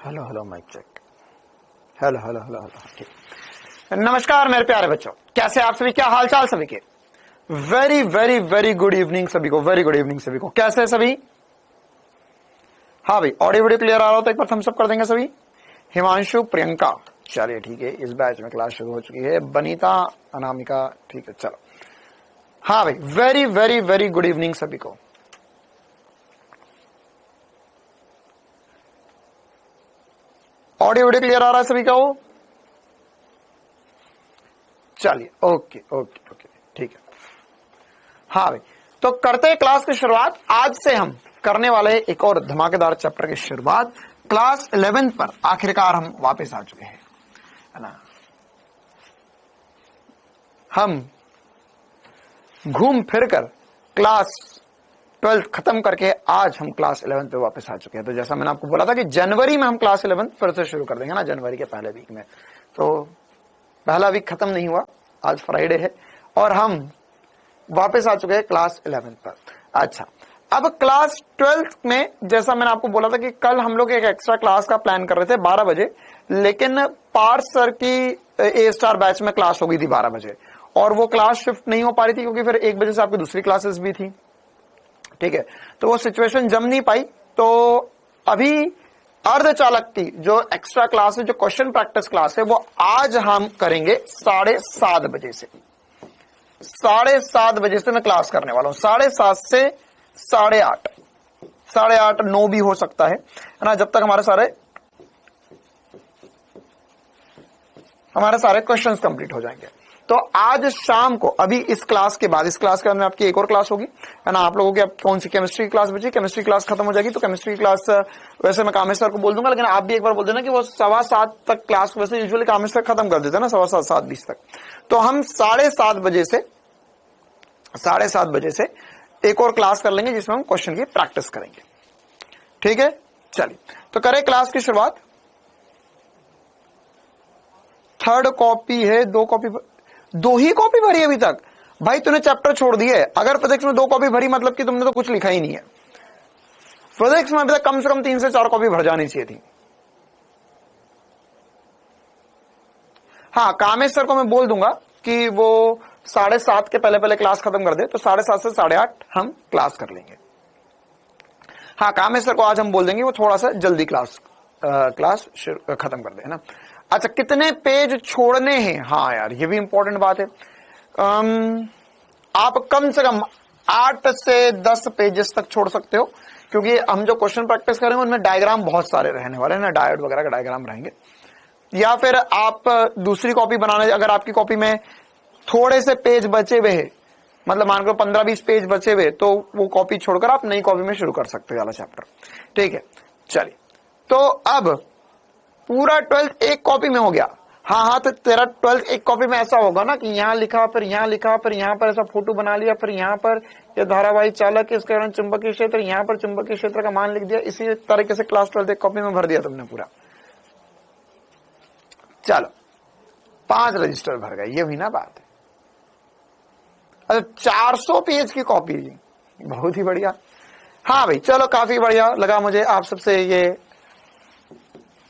Hello hello mike check. Hello hello hello hello ठीक। नमस्कार मेरे प्यारे बच्चों, कैसे आप सभी, क्या हाल चाल सभी के। Very very very good evening सभी को, वेरी गुड इवनिंग सभी को। कैसे है सभी? हाँ भाई, ऑडियो वीडियो क्लियर आ रहा हो तो एक बार थम्स अप कर देंगे सभी। हिमांशु, प्रियंका, चलिए ठीक है, इस बैच में क्लास शुरू हो चुकी है। बनीता, अनामिका, ठीक है चलो। हाँ भाई, very very very good evening सभी को। ऑडियो वीडियो क्लियर आ रहा है सभी का? वो चलिए, ओके ओके ओके ठीक है। हाँ भाई, तो करते हैं क्लास की शुरुआत। आज से हम करने वाले हैं एक और धमाकेदार चैप्टर की शुरुआत। क्लास 11 पर आखिरकार हम वापस आ चुके हैं, है ना। हम घूम फिरकर क्लास 12 खत्म करके आज हम क्लास 11 पे वापस आ चुके हैं। तो जैसा मैंने आपको बोला था कि जनवरी में हम क्लास 11 फिर से शुरू कर देंगे ना, जनवरी के पहले वीक में। तो पहला वीक खत्म नहीं हुआ, आज फ्राइडे है और हम वापस आ चुके हैं क्लास 11 पर। अच्छा, अब क्लास 12 में जैसा मैंने आपको बोला था कि कल हम लोग एक एक्स्ट्रा क्लास का प्लान कर रहे थे 12 बजे, लेकिन पार्थ सर की ए स्टार बैच में क्लास हो गई थी 12 बजे और वो क्लास शिफ्ट नहीं हो पा रही थी क्योंकि फिर 1 बजे से आपकी दूसरी क्लासेस भी थी, ठीक है। तो वो सिचुएशन जम नहीं पाई। तो अभी अर्धचालक की जो एक्स्ट्रा क्लास है, जो क्वेश्चन प्रैक्टिस क्लास है, वो आज हम करेंगे 7:30 बजे से। 7:30 बजे से मैं क्लास करने वाला हूं। 7:30 से 8:30, 8:30 9 भी हो सकता है ना, जब तक हमारे सारे क्वेश्चंस कंप्लीट हो जाएंगे। तो आज शाम को, अभी इस क्लास के बाद, इस क्लास के बाद में आपकी एक और क्लास होगी, है ना। आप लोगों की अब कौन सी केमिस्ट्री की क्लास बची? केमिस्ट्री क्लास खत्म हो जाएगी तो केमिस्ट्री की क्लास वैसे मैं कामेश सर को बोल दूंगा, लेकिन आप भी एक बार बोल देना कि वो 7:15 तक क्लास, वैसे यूजुअली कामेश सर खत्म कर देते हैं ना 7:15, 7:20 तक। तो हम 7:30 बजे से एक और क्लास कर लेंगे जिसमें हम क्वेश्चन की प्रैक्टिस करेंगे, ठीक है। चलिए, तो करें क्लास की शुरुआत। 3rd कॉपी है, 2 ही कॉपी भरी अभी तक। भाई तूने चैप्टर छोड़ दिए। अगर फिजिक्स में 2 कॉपी भरी मतलब कि तुमने तो कुछ लिखा ही नहीं है। फिजिक्स में अभी तक कम से कम 3 से 4 कॉपी भर जानी चाहिए थी। हाँ, कामेश सर को मैं बोल दूंगा कि वो 7:30 के पहले क्लास खत्म कर दे, तो 7:30 से 8:30 हम क्लास कर लेंगे। हाँ, कामेश सर को आज हम बोल देंगे वो थोड़ा सा जल्दी क्लास खत्म कर दे, है ना। अच्छा, कितने पेज छोड़ने हैं? हाँ यार, ये भी इंपॉर्टेंट बात है। आप कम से कम 8 से 10 पेजेस तक छोड़ सकते हो, क्योंकि हम जो क्वेश्चन प्रैक्टिस करेंगे उनमें डायग्राम बहुत सारे रहने वाले हैं ना, डायोड वगैरह का डायग्राम रहेंगे। या फिर आप दूसरी कॉपी बनाने, अगर आपकी कॉपी में थोड़े से पेज बचे हुए हैं, मतलब मान लो 15-20 पेज बचे हुए, तो वो कॉपी छोड़कर आप नई कॉपी में शुरू कर सकते हो वाला चैप्टर, ठीक है। चलिए, तो अब पूरा 12th एक कॉपी में हो गया। हाँ, तो तेरा 12th एक कॉपी में ऐसा होगा ना कि यहाँ लिखा, फिर यहाँ लिखा, फिर यहाँ पर ऐसा फोटो बना लिया, फिर यहाँ पर ये धारावाही चालक, इसके कारण चुंबकीय क्षेत्र, यहाँ पर चुंबकीय क्षेत्र का मान लिख दिया। इसी तरीके से क्लास 12th एक कॉपी में भर दिया तुमने पूरा। चलो, 5 रजिस्टर भर गए, ये हुई ना बात। अच्छा, 400 पेज की कॉपी, बहुत ही बढ़िया। हाँ भाई, चलो काफी बढ़िया लगा मुझे आप सबसे ये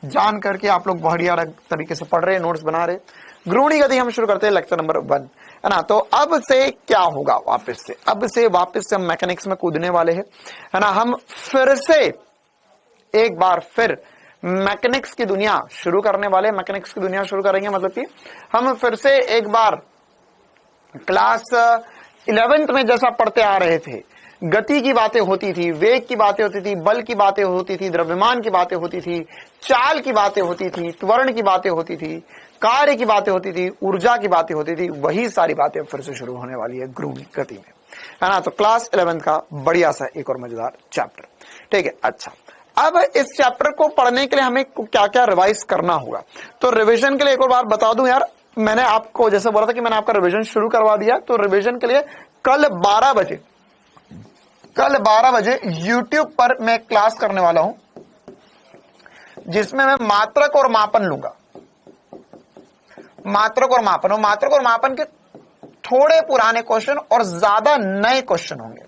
जान करके। आप लोग बढ़िया तरीके से पढ़ रहे, नोट्स बना रहे। ग्रूणी गति हम शुरू करते हैं, लेक्चर नंबर 1, है ना। तो अब से क्या होगा, वापस से हम मैकेनिक्स में कूदने वाले हैं, है ना। हम फिर से एक बार फिर मैकेनिक्स की दुनिया शुरू करने वाले। मैकेनिक्स की दुनिया शुरू करेंगे मतलब कि हम फिर से एक बार क्लास 11th में जैसा पढ़ते आ रहे थे, गति की बातें होती थी, वेग की बातें होती थी, बल की बातें होती थी, द्रव्यमान की बातें होती थी, चाल की बातें होती थी, त्वरण की बातें होती थी, कार्य की बातें होती थी, ऊर्जा की बातें होती थी, वही सारी बातें फिर से शुरू होने वाली है ग्रूणी गति में, है ना। तो क्लास 11th का बढ़िया सा एक और मजेदार चैप्टर, ठीक है। अच्छा, अब इस चैप्टर को पढ़ने के लिए हमें क्या क्या रिवाइज करना होगा। तो रिविजन के लिए एक और बार बता दूं यार, मैंने आपको जैसे बोला था कि मैंने आपका रिविजन शुरू करवा दिया। तो रिविजन के लिए कल 12 बजे YouTube पर मैं क्लास करने वाला हूं, जिसमें मैं मात्रक और मापन लूंगा। मात्रक और मापन के थोड़े पुराने क्वेश्चन और ज्यादा नए क्वेश्चन होंगे,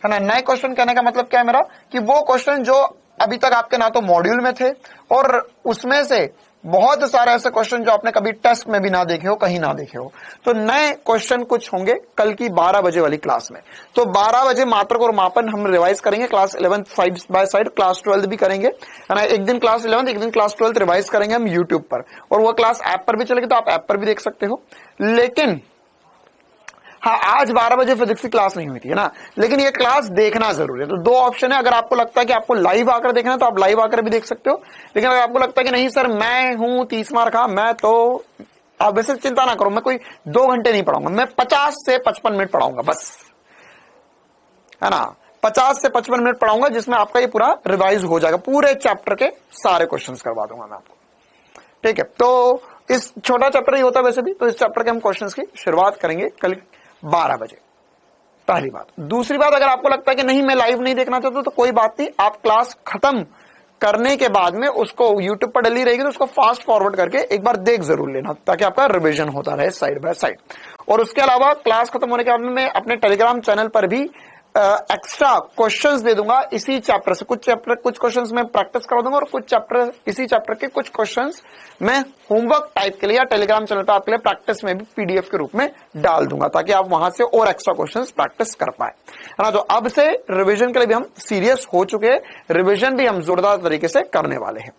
है ना। नए क्वेश्चन कहने का मतलब क्या है मेरा, कि वो क्वेश्चन जो अभी तक आपके ना तो मॉड्यूल में थे और उसमें से बहुत सारे ऐसे क्वेश्चन जो आपने कभी टेस्ट में भी ना देखे हो, कहीं ना देखे हो। तो नए क्वेश्चन कुछ होंगे कल की 12 बजे वाली क्लास में। तो 12 बजे मात्रक और मापन हम रिवाइज करेंगे, class 11 side by side, class 12 भी करेंगे, है ना। एक दिन क्लास 11, एक दिन क्लास 12 रिवाइज करेंगे हम यूट्यूब पर, और वो क्लास ऐप पर भी चलेगी, तो आप ऐप पर भी देख सकते हो। लेकिन हाँ, आज 12 बजे फिजिक्स की क्लास नहीं हुई थी, है ना, लेकिन ये क्लास देखना जरूरी है। तो दो ऑप्शन है, अगर आपको लगता है कि आपको लाइव आकर देखना है तो आप लाइव आकर भी देख सकते हो, लेकिन अगर आपको लगता है कि नहीं सर मैं हूं 30 मार्क का, मैं तो, आप वैसे चिंता ना करो, मैं कोई 2 घंटे नहीं पढ़ाऊंगा, मैं 50 से 55 मिनट पढ़ाऊंगा बस, है ना। 50 से 55 मिनट पढ़ाऊंगा जिसमें आपका ये पूरा रिवाइज हो जाएगा, पूरे चैप्टर के सारे क्वेश्चन करवा दूंगा मैं आपको, ठीक है। तो इस छोटा चैप्टर ही होता है वैसे भी, तो इस चैप्टर के हम क्वेश्चंस की शुरुआत करेंगे कल 12 बजे, पहली बात। दूसरी बात, अगर आपको लगता है कि नहीं मैं लाइव नहीं देखना चाहता तो कोई बात नहीं, आप क्लास खत्म करने के बाद में उसको यूट्यूब पर डली रहेगी तो उसको फास्ट फॉरवर्ड करके एक बार देख जरूर लेना, ताकि आपका रिवीजन होता रहे साइड बाय साइड। और उसके अलावा क्लास खत्म होने के बाद में मैं अपने टेलीग्राम चैनल पर भी एक्स्ट्रा क्वेश्चंस दे दूंगा इसी चैप्टर से, कुछ क्वेश्चंस मैं प्रैक्टिस करा दूंगा, और कुछ चैप्टर, इसी चैप्टर के कुछ क्वेश्चंस मैं होमवर्क टाइप के लिए या टेलीग्राम चैनल पर आपके लिए प्रैक्टिस में भी पीडीएफ के रूप में डाल दूंगा, ताकि आप वहां से और एक्स्ट्रा क्वेश्चंस प्रैक्टिस कर पाए, है ना। तो अब से रिवीजन के लिए भी हम सीरियस हो चुके हैं, रिवीजन भी हम जोरदार तरीके से करने वाले हैं।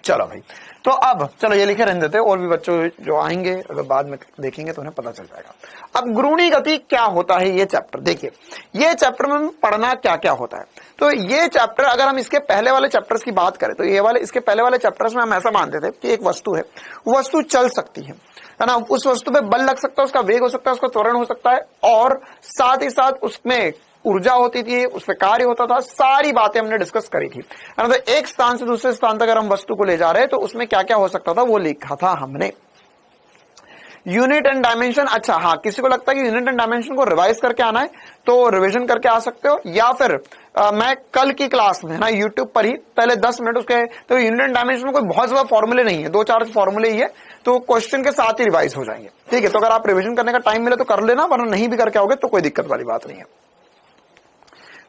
चलो भाई, तो अब चलो ये लिखे रहने देते हैं, और भी बच्चों जो आएंगे अगर बाद में देखेंगे तो उन्हें पता चल जाएगा। अब गुरुणी गति क्या होता है, ये चैप्टर देखिए, ये चैप्टर में पढ़ना क्या क्या होता है। तो ये चैप्टर, अगर हम इसके पहले वाले चैप्टर्स की बात करें तो ये वाले, इसके पहले वाले चैप्टर्स में हम ऐसा मानते थे कि एक वस्तु है, वो वस्तु चल सकती है ना, उस वस्तु पे बल लग सकता है, उसका वेग हो सकता है, उसका त्वरण हो सकता है, और साथ ही साथ उसमें ऊर्जा होती थी, उस पर कार्य होता था, सारी बातें हमने डिस्कस करी थी। तो एक स्थान से दूसरे स्थान तक अगर हम वस्तु को ले जा रहे हैं तो उसमें क्या क्या हो सकता था वो लिखा था हमने। यूनिट एंड डायमेंशन, अच्छा हाँ, किसी को लगता है कि यूनिट एंड डायमेंशन को रिवाइज करके आना है तो रिवीजन करके आ सकते हो, या फिर मैं कल की क्लास में ना यूट्यूब पर ही पहले 10 मिनट उसके, तो यूनिट एंड डायमेंशन में कोई बहुत ज्यादा फॉर्मूले नहीं है, 2-4 फॉर्मूले ही है, तो क्वेश्चन के साथ ही रिवाइज हो जाएंगे, ठीक है। तो अगर आप रिविजन करने का टाइम मिले तो कर लेना, वरना नहीं भी करके आओगे तो कोई दिक्कत वाली बात नहीं है।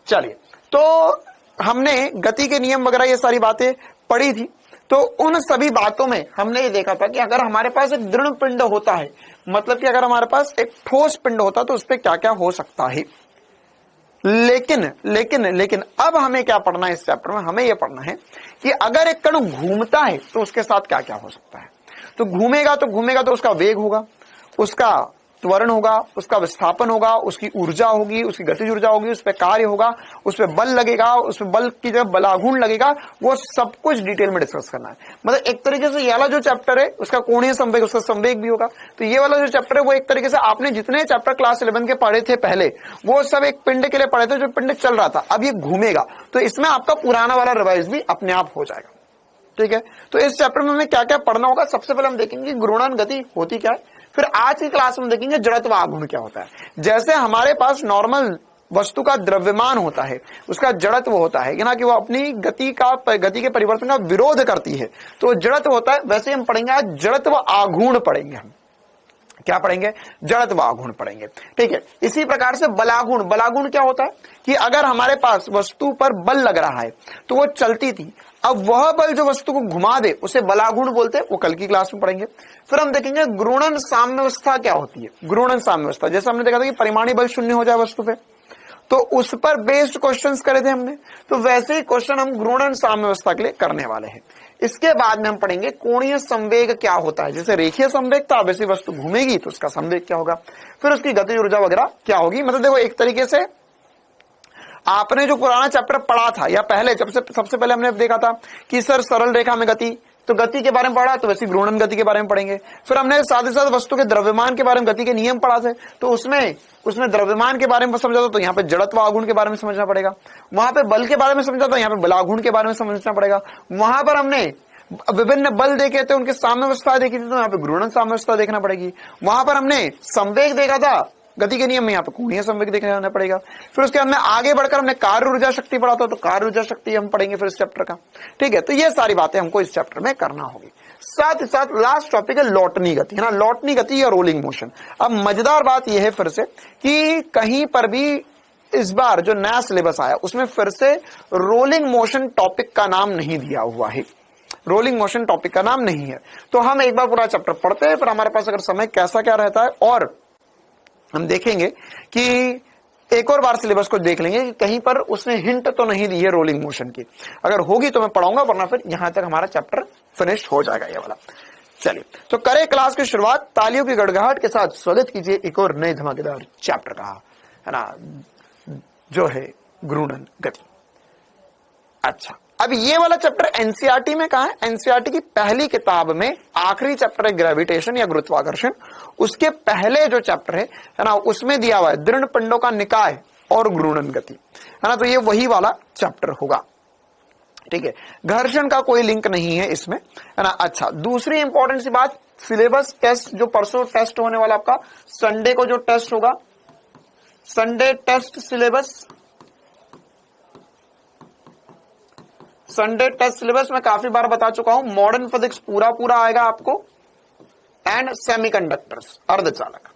चलिए, तो हमने गति के नियम वगैरह ये सारी बातें पढ़ी थी, तो उन सभी बातों में हमने ये देखा था कि अगर हमारे पास एक दृढ़ पिंड होता है, मतलब कि अगर हमारे पास एक ठोस पिंड होता तो उस पर क्या क्या हो सकता है। लेकिन लेकिन लेकिन अब हमें क्या पढ़ना है इस चैप्टर में, हमें यह पढ़ना है कि अगर एक कण घूमता है तो उसके साथ क्या क्या हो सकता है। तो घूमेगा तो उसका वेग होगा, उसका त्वरण होगा, उसका विस्थापन होगा, उसकी ऊर्जा होगी, उसकी गतिज ऊर्जा होगी, उस पर कार्य होगा, उस पर बल लगेगा, उस पर बल की जगह बलाघूर्ण लगेगा, वो सब कुछ डिटेल में डिस्कस करना है। मतलब एक तरीके से ये वाला जो चैप्टर है उसका कोणीय संवेग, उसका संवेग भी होगा। तो ये वाला जो चैप्टर है वो एक तरीके से आपने जितने चैप्टर क्लास 11 के पढ़े थे पहले, वो सब एक पिंड के लिए पढ़े थे, जो पिंड चल रहा था, अब ये घूमेगा, तो इसमें आपका पुराना वाला रिवाइज भी अपने आप हो जाएगा, ठीक है। तो इस चैप्टर में हमें क्या क्या पढ़ना होगा, सबसे पहले हम देखेंगे घूर्णन गति होती क्या है, फिर आज की क्लास में देखेंगे जड़त्व आघूर्ण क्या होता है। जैसे हमारे पास नॉर्मल वस्तु का द्रव्यमान होता है, उसका जड़त्व होता है ना, कि वो अपनी गति के परिवर्तन का विरोध करती है, तो जड़त्व होता है। वैसे हम पढ़ेंगे आज जड़त्व आघूर्ण पढ़ेंगे, हम क्या पढ़ेंगे, जड़त्व आघूर्ण पढ़ेंगे, ठीक है। इसी प्रकार से बलाघूर्ण, बलाघूर्ण क्या होता है कि अगर हमारे पास वस्तु पर बल लग रहा है तो वो चलती थी, अब वह बल जो वस्तु को घुमा दे उसे बलाघूर्ण बोलते हैं, वो कल की क्लास में पढ़ेंगे। फिर हम देखेंगे घूर्णन साम्यावस्था क्या होती है। घूर्णन साम्यावस्था, जैसे हमने देखा था कि परिमाणी बल शून्य हो जाए वस्तु पे, तो उस पर बेस्ड क्वेश्चंस करे थे हमने, तो वैसे ही क्वेश्चन हम घूर्णन साम्यावस्था के लिए करने वाले हैं। इसके बाद में हम पढ़ेंगे कोणीय संवेग क्या होता है। जैसे रेखीय संवेग था, अब ऐसी वस्तु घूमेगी तो उसका संवेग क्या होगा, फिर उसकी गति ऊर्जा वगैरह क्या होगी। मतलब देखो एक तरीके से आपने जो पुराना चैप्टर पढ़ा था, या पहले जब से सबसे पहले हमने देखा था कि सर सरल रेखा में गति, तो गति के बारे में पढ़ा, तो वैसे घूर्णन गति के बारे में पढ़ेंगे। फिर हमने साथ ही साथ वस्तु के द्रव्यमान के बारे में, गति के नियम पढ़ा थे, तो उसमें द्रव्यमान के बारे में समझा था, तो यहाँ पे जड़त्व आघूर्ण के बारे में समझना पड़ेगा। वहां पे बल के बारे में समझा था, यहाँ पे बलाघूर्ण के बारे में समझना पड़ेगा। वहां पर हमने विभिन्न बल देखे थे, उनकी साम्यावस्था देखी थी, तो यहाँ पे घूर्णन साम्यावस्था देखना पड़ेगी। वहां पर हमने संवेग देखा था, गति के नियम में यहाँ पे कोणीय संवेग देखने जाना पड़ेगा। फिर उसके बाद में आगे बढ़कर हमने कार्य ऊर्जा शक्ति पढ़ा था, तो कार्य ऊर्जा शक्ति हम पढ़ेंगे फिर इस चैप्टर का, ठीक है। तो ये सारी बातें हमको इस चैप्टर में करना होगी। साथ ही साथ लास्ट टॉपिक है लौटनी गति, है ना, लौटनी गति या रोलिंग मोशन। अब मजेदार बात यह है फिर से कि कहीं पर भी इस बार जो नया सिलेबस आया उसमें फिर से रोलिंग मोशन टॉपिक का नाम नहीं दिया हुआ है, रोलिंग मोशन टॉपिक का नाम नहीं है। तो हम एक बार पूरा चैप्टर पढ़ते हैं, फिर हमारे पास अगर समय कैसा क्या रहता है और हम देखेंगे कि एक और बार सिलेबस को देख लेंगे कि कहीं पर उसने हिंट तो नहीं दी है रोलिंग मोशन की। अगर होगी तो मैं पढ़ाऊंगा, वरना फिर यहां तक हमारा चैप्टर फिनिश हो जाएगा ये वाला। चलिए तो करें क्लास की शुरुआत तालियों की गड़गड़ाहट के साथ। स्वागत कीजिए एक और नए धमाकेदार चैप्टर का, है ना, जो है घूर्णन गति। अच्छा, अब ये वाला चैप्टर एनसीईआरटी में कहा है? एनसीईआरटी की पहली किताब में आखिरी चैप्टर है ग्रेविटेशन या गुरुत्वाकर्षण। उसके पहले जो चैप्टर है ना, उसमें दिया हुआ है दृढ़ पिंडों का निकाय और घूर्णन गति, है ना। तो ये वही वाला चैप्टर होगा, ठीक है। घर्षण का कोई लिंक नहीं है इसमें, है ना। अच्छा, दूसरी इंपॉर्टेंट सी बात, सिलेबस टेस्ट जो परसों टेस्ट होने वाला आपका संडे को जो टेस्ट होगा, Sunday test syllabus, Sunday test syllabus मैं काफी बार बता चुका हूं। मॉडर्न फिजिक्स पूरा पूरा आएगा आपको एंड सेमीकंडक्टर्स अर्धचालक।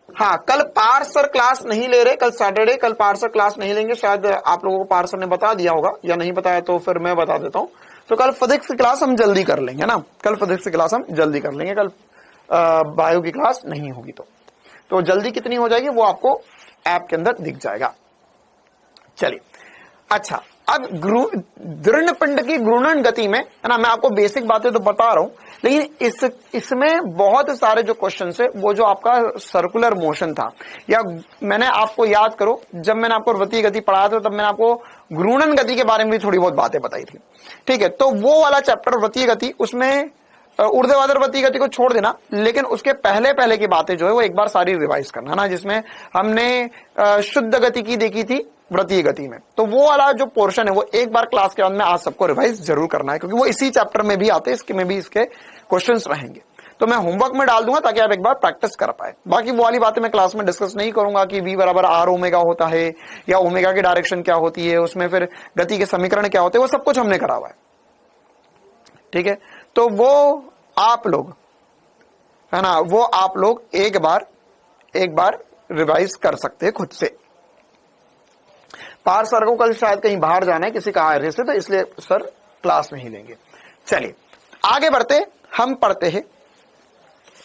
हाँ, कल पार्सर क्लास नहीं ले रहे, कल सैटरडे, कल पार्सर क्लास नहीं लेंगे। शायद आप लोगों को पार्सर ने बता दिया होगा, या नहीं बताया तो फिर मैं बता देता हूं। तो कल फिजिक्स की क्लास हम जल्दी कर लेंगे ना, कल फिजिक्स की क्लास हम जल्दी कर लेंगे। कल बायो की क्लास नहीं होगी तो जल्दी कितनी हो जाएगी वो आपको ऐप के अंदर दिख जाएगा। चलिए, अच्छा, अब दृढ़ पिंड की घूर्णन गति में, है ना, मैं आपको बेसिक बातें तो बता रहा हूं, लेकिन इसमें बहुत सारे जो क्वेश्चन है वो जो आपका सर्कुलर मोशन था, या मैंने आपको याद करो जब मैंने आपको वृत्तीय गति पढ़ाया था तब मैंने आपको घूर्णन गति के बारे में भी थोड़ी बहुत बातें बताई थी, ठीक है। तो वो वाला चैप्टर वृत्तीय गति, उसमें ऊर्ध्वाधर वृत्तीय गति को छोड़ देना, लेकिन उसके पहले की बातें जो है वो एक बार सारी रिवाइज करना ना, जिसमें हमने शुद्ध गति की देखी थी वृत्तीय गति में। तो वो वाला जो पोर्शन है वो एक बार क्लास के बाद में आज सबको रिवाइज जरूर करना है, क्योंकि वो इसी चैप्टर में भी आते हैं, इसके में भी इसके क्वेश्चंस रहेंगे। तो मैं होमवर्क में डाल दूंगा ताकि आप एक बार प्रैक्टिस कर पाए। बाकी वो वाली बातें मैं क्लास में डिस्कस नहीं करूंगा कि V बराबर R ओमेगा होता है, या ओमेगा की डायरेक्शन क्या होती है, उसमें फिर गति के समीकरण क्या होते हैं, वो सब कुछ हमने करा हुआ है, ठीक है। तो वो आप लोग, है ना, वो आप लोग एक बार रिवाइज कर सकते हैं खुद से। पार सर को कल शायद कहीं बाहर जाना है किसी कार्य से, तो इसलिए सर क्लास में ही लेंगे। चलिए आगे बढ़ते, हम पढ़ते हैं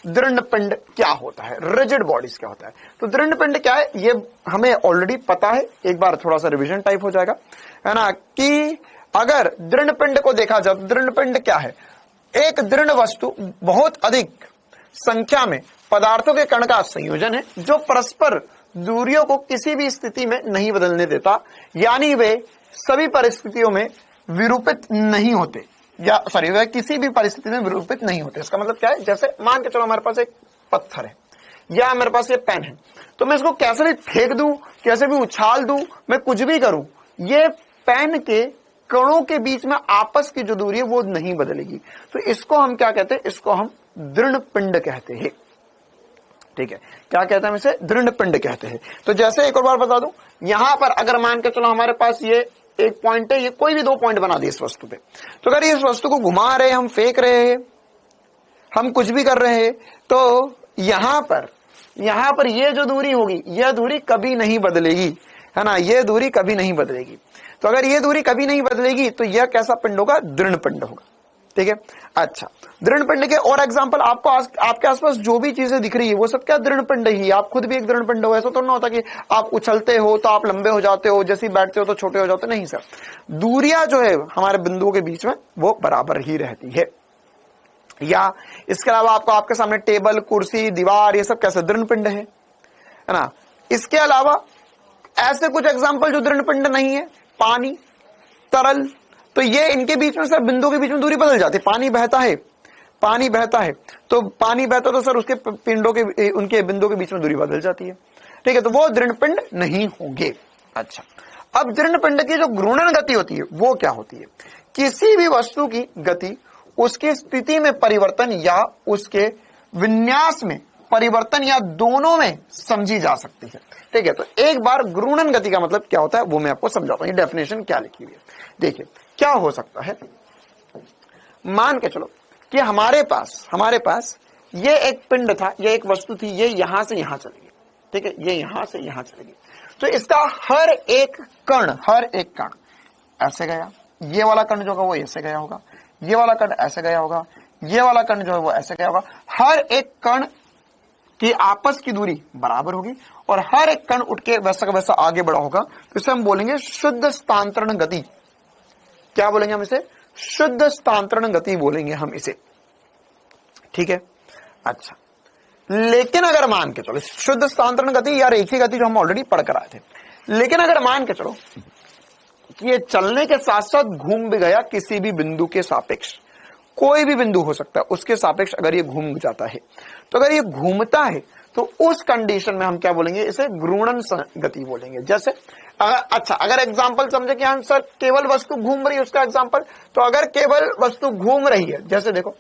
दृढ़ पिंड क्या होता है, रिजिड बॉडीज क्या होता है। तो दृढ़ पिंड क्या है ये हमें ऑलरेडी पता है, एक बार थोड़ा सा रिवीजन टाइप हो जाएगा, है ना, कि अगर दृढ़ पिंड को देखा जाए, दृढ़ पिंड क्या है? एक दृढ़ वस्तु बहुत अधिक संख्या में पदार्थों के कण का संयोजन है जो परस्पर दूरियों को किसी भी स्थिति में नहीं बदलने देता, यानी वे सभी परिस्थितियों में विरूपित नहीं होते, या सॉरी वे किसी भी परिस्थिति में विरूपित नहीं होते। इसका मतलब क्या है? जैसे मान के चलो हमारे पास एक पत्थर है या मेरे पास ये पेन है, तो मैं इसको कैसे भी फेंक दूं, कैसे भी उछाल दूं, मैं कुछ भी करूं, ये पेन के कणों के बीच में आपस की जो दूरी है वो नहीं बदलेगी। तो इसको हम क्या कहते हैं? इसको हम दृढ़ पिंड कहते हैं, ठीक है। क्या कहते हैं हम इसे? दृढ़ पिंड कहते हैं। तो जैसे एक और बार बता दूं, यहां पर अगर मान के चलो हमारे पास ये एक पॉइंट है, ये कोई भी दो पॉइंट बना दिए इस वस्तु पे, तो अगर इस वस्तु को घुमा रहे हैं, हम फेंक रहे हैं, हम कुछ भी कर रहे हैं, तो यहां पर ये जो दूरी होगी, यह दूरी कभी नहीं बदलेगी, है ना, ये दूरी कभी नहीं बदलेगी। तो अगर ये दूरी कभी नहीं बदलेगी तो यह कैसा पिंड होगा? दृढ़ पिंड होगा, ठीक है। अच्छा, दृढ़ पिंड के और एग्जांपल आपको आपके आसपास जो भी चीजें दिख रही है वो सब क्या दृढ़ पिंड ही है। आप खुद भी एक दृढ़ पिंड हो। ऐसा तो ना होता कि आप उछलते हो तो आप लंबे हो जाते हो, जैसे बैठते हो तो छोटे हो जाते हो, नहीं सर। दूरियां जो है हमारे बिंदुओं के बीच में वो बराबर ही रहती है। या इसके अलावा आपको आपके सामने टेबल, कुर्सी, दीवार, ये सब कैसे दृढ़ पिंड है ना। इसके अलावा ऐसे कुछ एग्जाम्पल जो दृढ़ पिंड नहीं है, पानी, तरल, तो ये इनके बीच में सर बिंदु के बीच में दूरी बदल जाती है। पानी बहता है तो पानी बहता तो सर उसके पिंडों के, उनके बिंदु के बीच में दूरी बदल जाती है, ठीक है। तो वो दृढ़ पिंड नहीं होंगे। अच्छा, अब दृढ़ पिंड की जो घूर्णन गति होती है वो क्या होती है? किसी भी वस्तु की गति उसकी स्थिति में परिवर्तन या उसके विन्यास में परिवर्तन या दोनों में समझी जा सकती है, ठीक है। तो एक बार घूर्णन गति का मतलब क्या होता है वो मैं आपको समझाता हूं। ये डेफिनेशन क्या लिखी हुई है, देखिए क्या हो सकता है। मान के चलो कि हमारे पास ये एक पिंड था, ये एक वस्तु थी, ये यहां से यहां चली गई, ठीक है, ये यहां से यहां चली गई। तो इसका हर एक कण ऐसे गया, ये वाला कण जो होगा वो ऐसे गया होगा, ये वाला कण ऐसे गया होगा, ये वाला कण जो है वो ऐसे गया होगा। हर एक कण की आपस की दूरी बराबर होगी और हर एक कण उठ के वैसा का वैसा आगे बढ़ा होगा। तो इसे हम बोलेंगे शुद्ध स्थानांतरण गति। क्या बोलेंगे हम इसे? शुद्ध स्थानांतरण गति बोलेंगे हम इसे, ठीक है। अच्छा, लेकिन अगर मान के चलो शुद्ध स्थानांतरण गति या रेखीय गति जो हम ऑलरेडी पढ़ कर आए थे, लेकिन अगर मान के चलो कि ये चलने के साथ साथ घूम भी गया किसी भी बिंदु के सापेक्ष, कोई भी बिंदु हो सकता है उसके सापेक्ष अगर ये घूम जाता है, तो अगर ये घूमता है तो उस कंडीशन में हम क्या बोलेंगे? इसे घूर्णन गति बोलेंगे। जैसे अगर एग्जांपल समझे कि सर केवल वस्तु घूम रही है, उसका एग्जांपल, तो अगर केवल वस्तु घूम रही है, जैसे देखो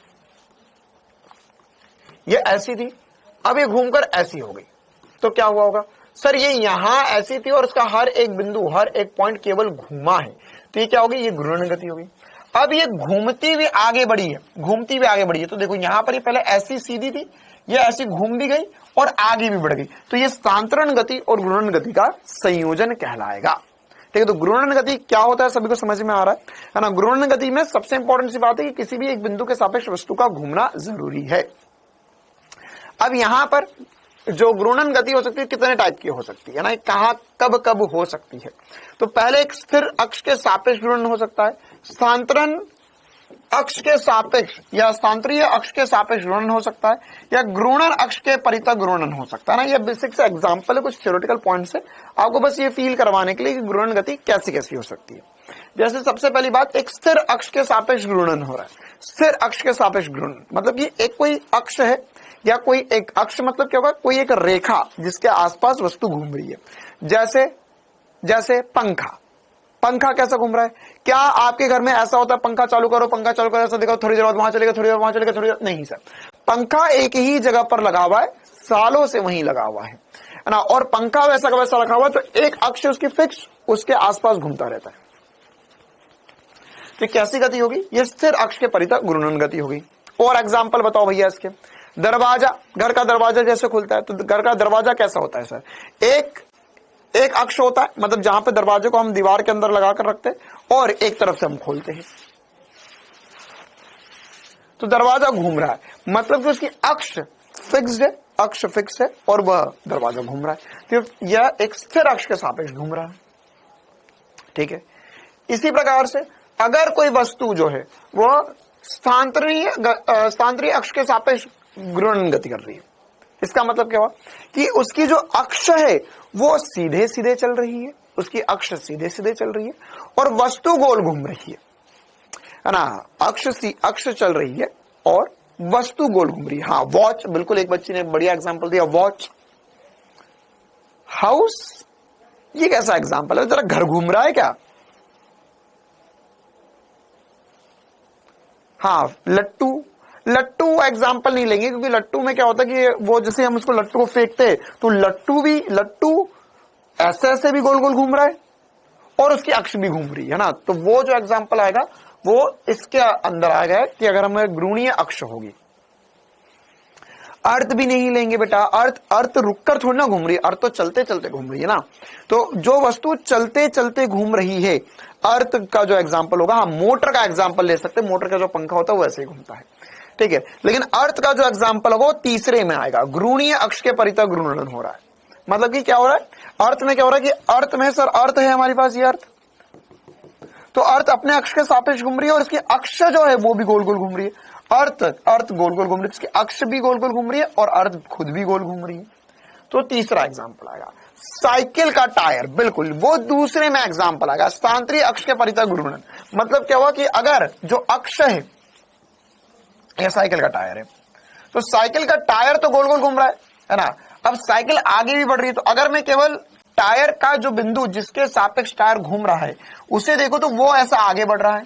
ये ऐसी थी, अब ये घूमकर ऐसी हो गई, तो क्या हुआ होगा? सर ये यहां ऐसी थी और उसका हर एक बिंदु, हर एक पॉइंट केवल घूमा है, तो ये क्या होगी? ये घूर्णन गति होगी। अब ये घूमती हुई आगे बढ़ी है, घूमती हुई आगे बढ़ी है, तो देखो यहां पर ये पहले ऐसी सीधी थी, ये ऐसी घूम भी गई और आगे भी बढ़ गई, तो ये स्थानांतरण गति और घूर्णन गति का संयोजन कहलाएगा, ठीक है। तो घूर्णन गति क्या होता है सभी को समझ में आ रहा है ना? घूर्णन गति में सबसे इंपॉर्टेंट सी बात है कि किसी भी एक बिंदु के सापेक्ष वस्तु का घूमना जरूरी है। अब यहां पर जो घूर्णन गति हो सकती है कितने टाइप की हो सकती है ना, कहां कब कब हो सकती है? तो पहले एक स्थिर अक्ष के सापेक्ष घूर्णन हो सकता है, स्थानांतरण अक्ष के सापेक्ष या स्थानांतरीय अक्ष के सापेक्ष घूर्णन हो सकता है, या घूर्णन अक्ष के परितः घूर्णन हो सकता है ना। ये बेसिक से एग्जांपल है, कुछ थ्योरेटिकल पॉइंट्स है, आपको बस ये फील करवाने के लिए कि घूर्णन गति कैसी कैसी हो सकती है। जैसे सबसे पहली बात, एक स्थिर अक्ष के सापेक्ष घूर्णन हो रहा है। स्थिर अक्ष के सापेक्ष घूर्णन मतलब कि एक कोई अक्ष है या कोई एक अक्ष मतलब क्या होगा? कोई एक रेखा जिसके आसपास वस्तु घूम रही है। जैसे पंखा कैसा घूम रहा है? क्या आपके घर में ऐसा होता है पंखा चालू करो ऐसा देखो, थोड़ी देर बाद वहां चलेगा, थोड़ी देर वहां चलेगा, थोड़ी देर नहीं सर, पंखा एक ही जगह पर लगा हुआ है, सालों से वहीं लगा हुआ है ना, और पंखा वैसा का वैसा रखा हुआ है, तो एक अक्ष उसकी फिक्स उसके आसपास घूमता रहता है। तो कैसी गति होगी? ये स्थिर अक्ष के परितः घूर्णन गति होगी। और एग्जाम्पल बताओ भैया इसके। दरवाजा, घर का दरवाजा जैसे खुलता है, तो घर का दरवाजा कैसा होता है सर? एक अक्ष होता है, मतलब जहां पे दरवाजे को हम दीवार के अंदर लगा कर रखते हैं और एक तरफ से हम खोलते हैं, तो दरवाजा घूम रहा है, मतलब कि उसकी अक्ष फिक्स है और वह दरवाजा घूम रहा है, तो यह एक स्थिर अक्ष के सापेक्ष घूम रहा है, ठीक है। इसी प्रकार से अगर कोई वस्तु जो है वह स्थानांतरीय अक्ष के सापेक्ष घूर्णन गति कर रही है, इसका मतलब क्या हुआ कि उसकी जो अक्ष है वो सीधे सीधे चल रही है, उसकी अक्ष सीधे सीधे चल रही है और वस्तु गोल घूम रही है ना। अक्ष चल रही है और वस्तु गोल घूम रही है। हाँ, वॉच, बिल्कुल एक बच्ची ने बढ़िया एग्जांपल दिया, वॉच। हाउस, ये कैसा एग्जांपल है? जरा घर घूम रहा है क्या? हाँ, लट्टू एग्जाम्पल नहीं लेंगे, क्योंकि लट्टू में क्या होता है कि वो जैसे हम उसको लट्टू को फेंकते हैं, तो लट्टू ऐसे ऐसे भी गोल गोल घूम रहा है और उसकी अक्ष भी घूम रही है ना। तो वो जो एग्जाम्पल आएगा वो इसके अंदर आएगा कि अगर हमें घूर्णीय अक्ष होगी। अर्थ भी नहीं लेंगे बेटा, अर्थ रुककर थोड़ी ना घूम रही है, अर्थ तो चलते चलते घूम रही है ना। तो जो वस्तु चलते चलते घूम रही है, अर्थ का जो एग्जाम्पल होगा, हम मोटर का एग्जाम्पल ले सकते हैं, मोटर का जो पंखा होता है वो ऐसे ही घूमता है, ठीक है। लेकिन अर्थ का जो एग्जाम्पल होगा वो तीसरे में आएगा, घूर्णीय अक्ष के परितः घूर्णन हो रहा है। मतलब कि क्या हो रहा है? अर्थ में क्या हो रहा है कि अर्थ में सर अर्थ है हमारे पास, ये अर्थ, तो अर्थ अपने अक्ष के सापेक्ष घूम रही है और इसकी अक्ष जो है वो भी गोल गोल घूम रही है। अर्थ गोल गोल घूम रही है, इसकी अक्ष भी गोल गोल घूम रही है और अर्थ खुद भी गोल घूम रही है। तो तीसरा एग्जाम्पल आएगा साइकिल का टायर, बिल्कुल वो दूसरे में एग्जाम्पल आएगा, स्थानांतरीय अक्ष के परितः घूर्णन। मतलब क्या हुआ कि अगर जो अक्ष है, यह साइकिल का टायर है, तो साइकिल का टायर तो गोल गोल घूम रहा है ना। अब साइकिल आगे भी बढ़ रही है, तो अगर मैं केवल टायर का जो बिंदु जिसके सापेक्ष टायर घूम रहा है उसे देखो, तो वो ऐसा आगे बढ़ रहा है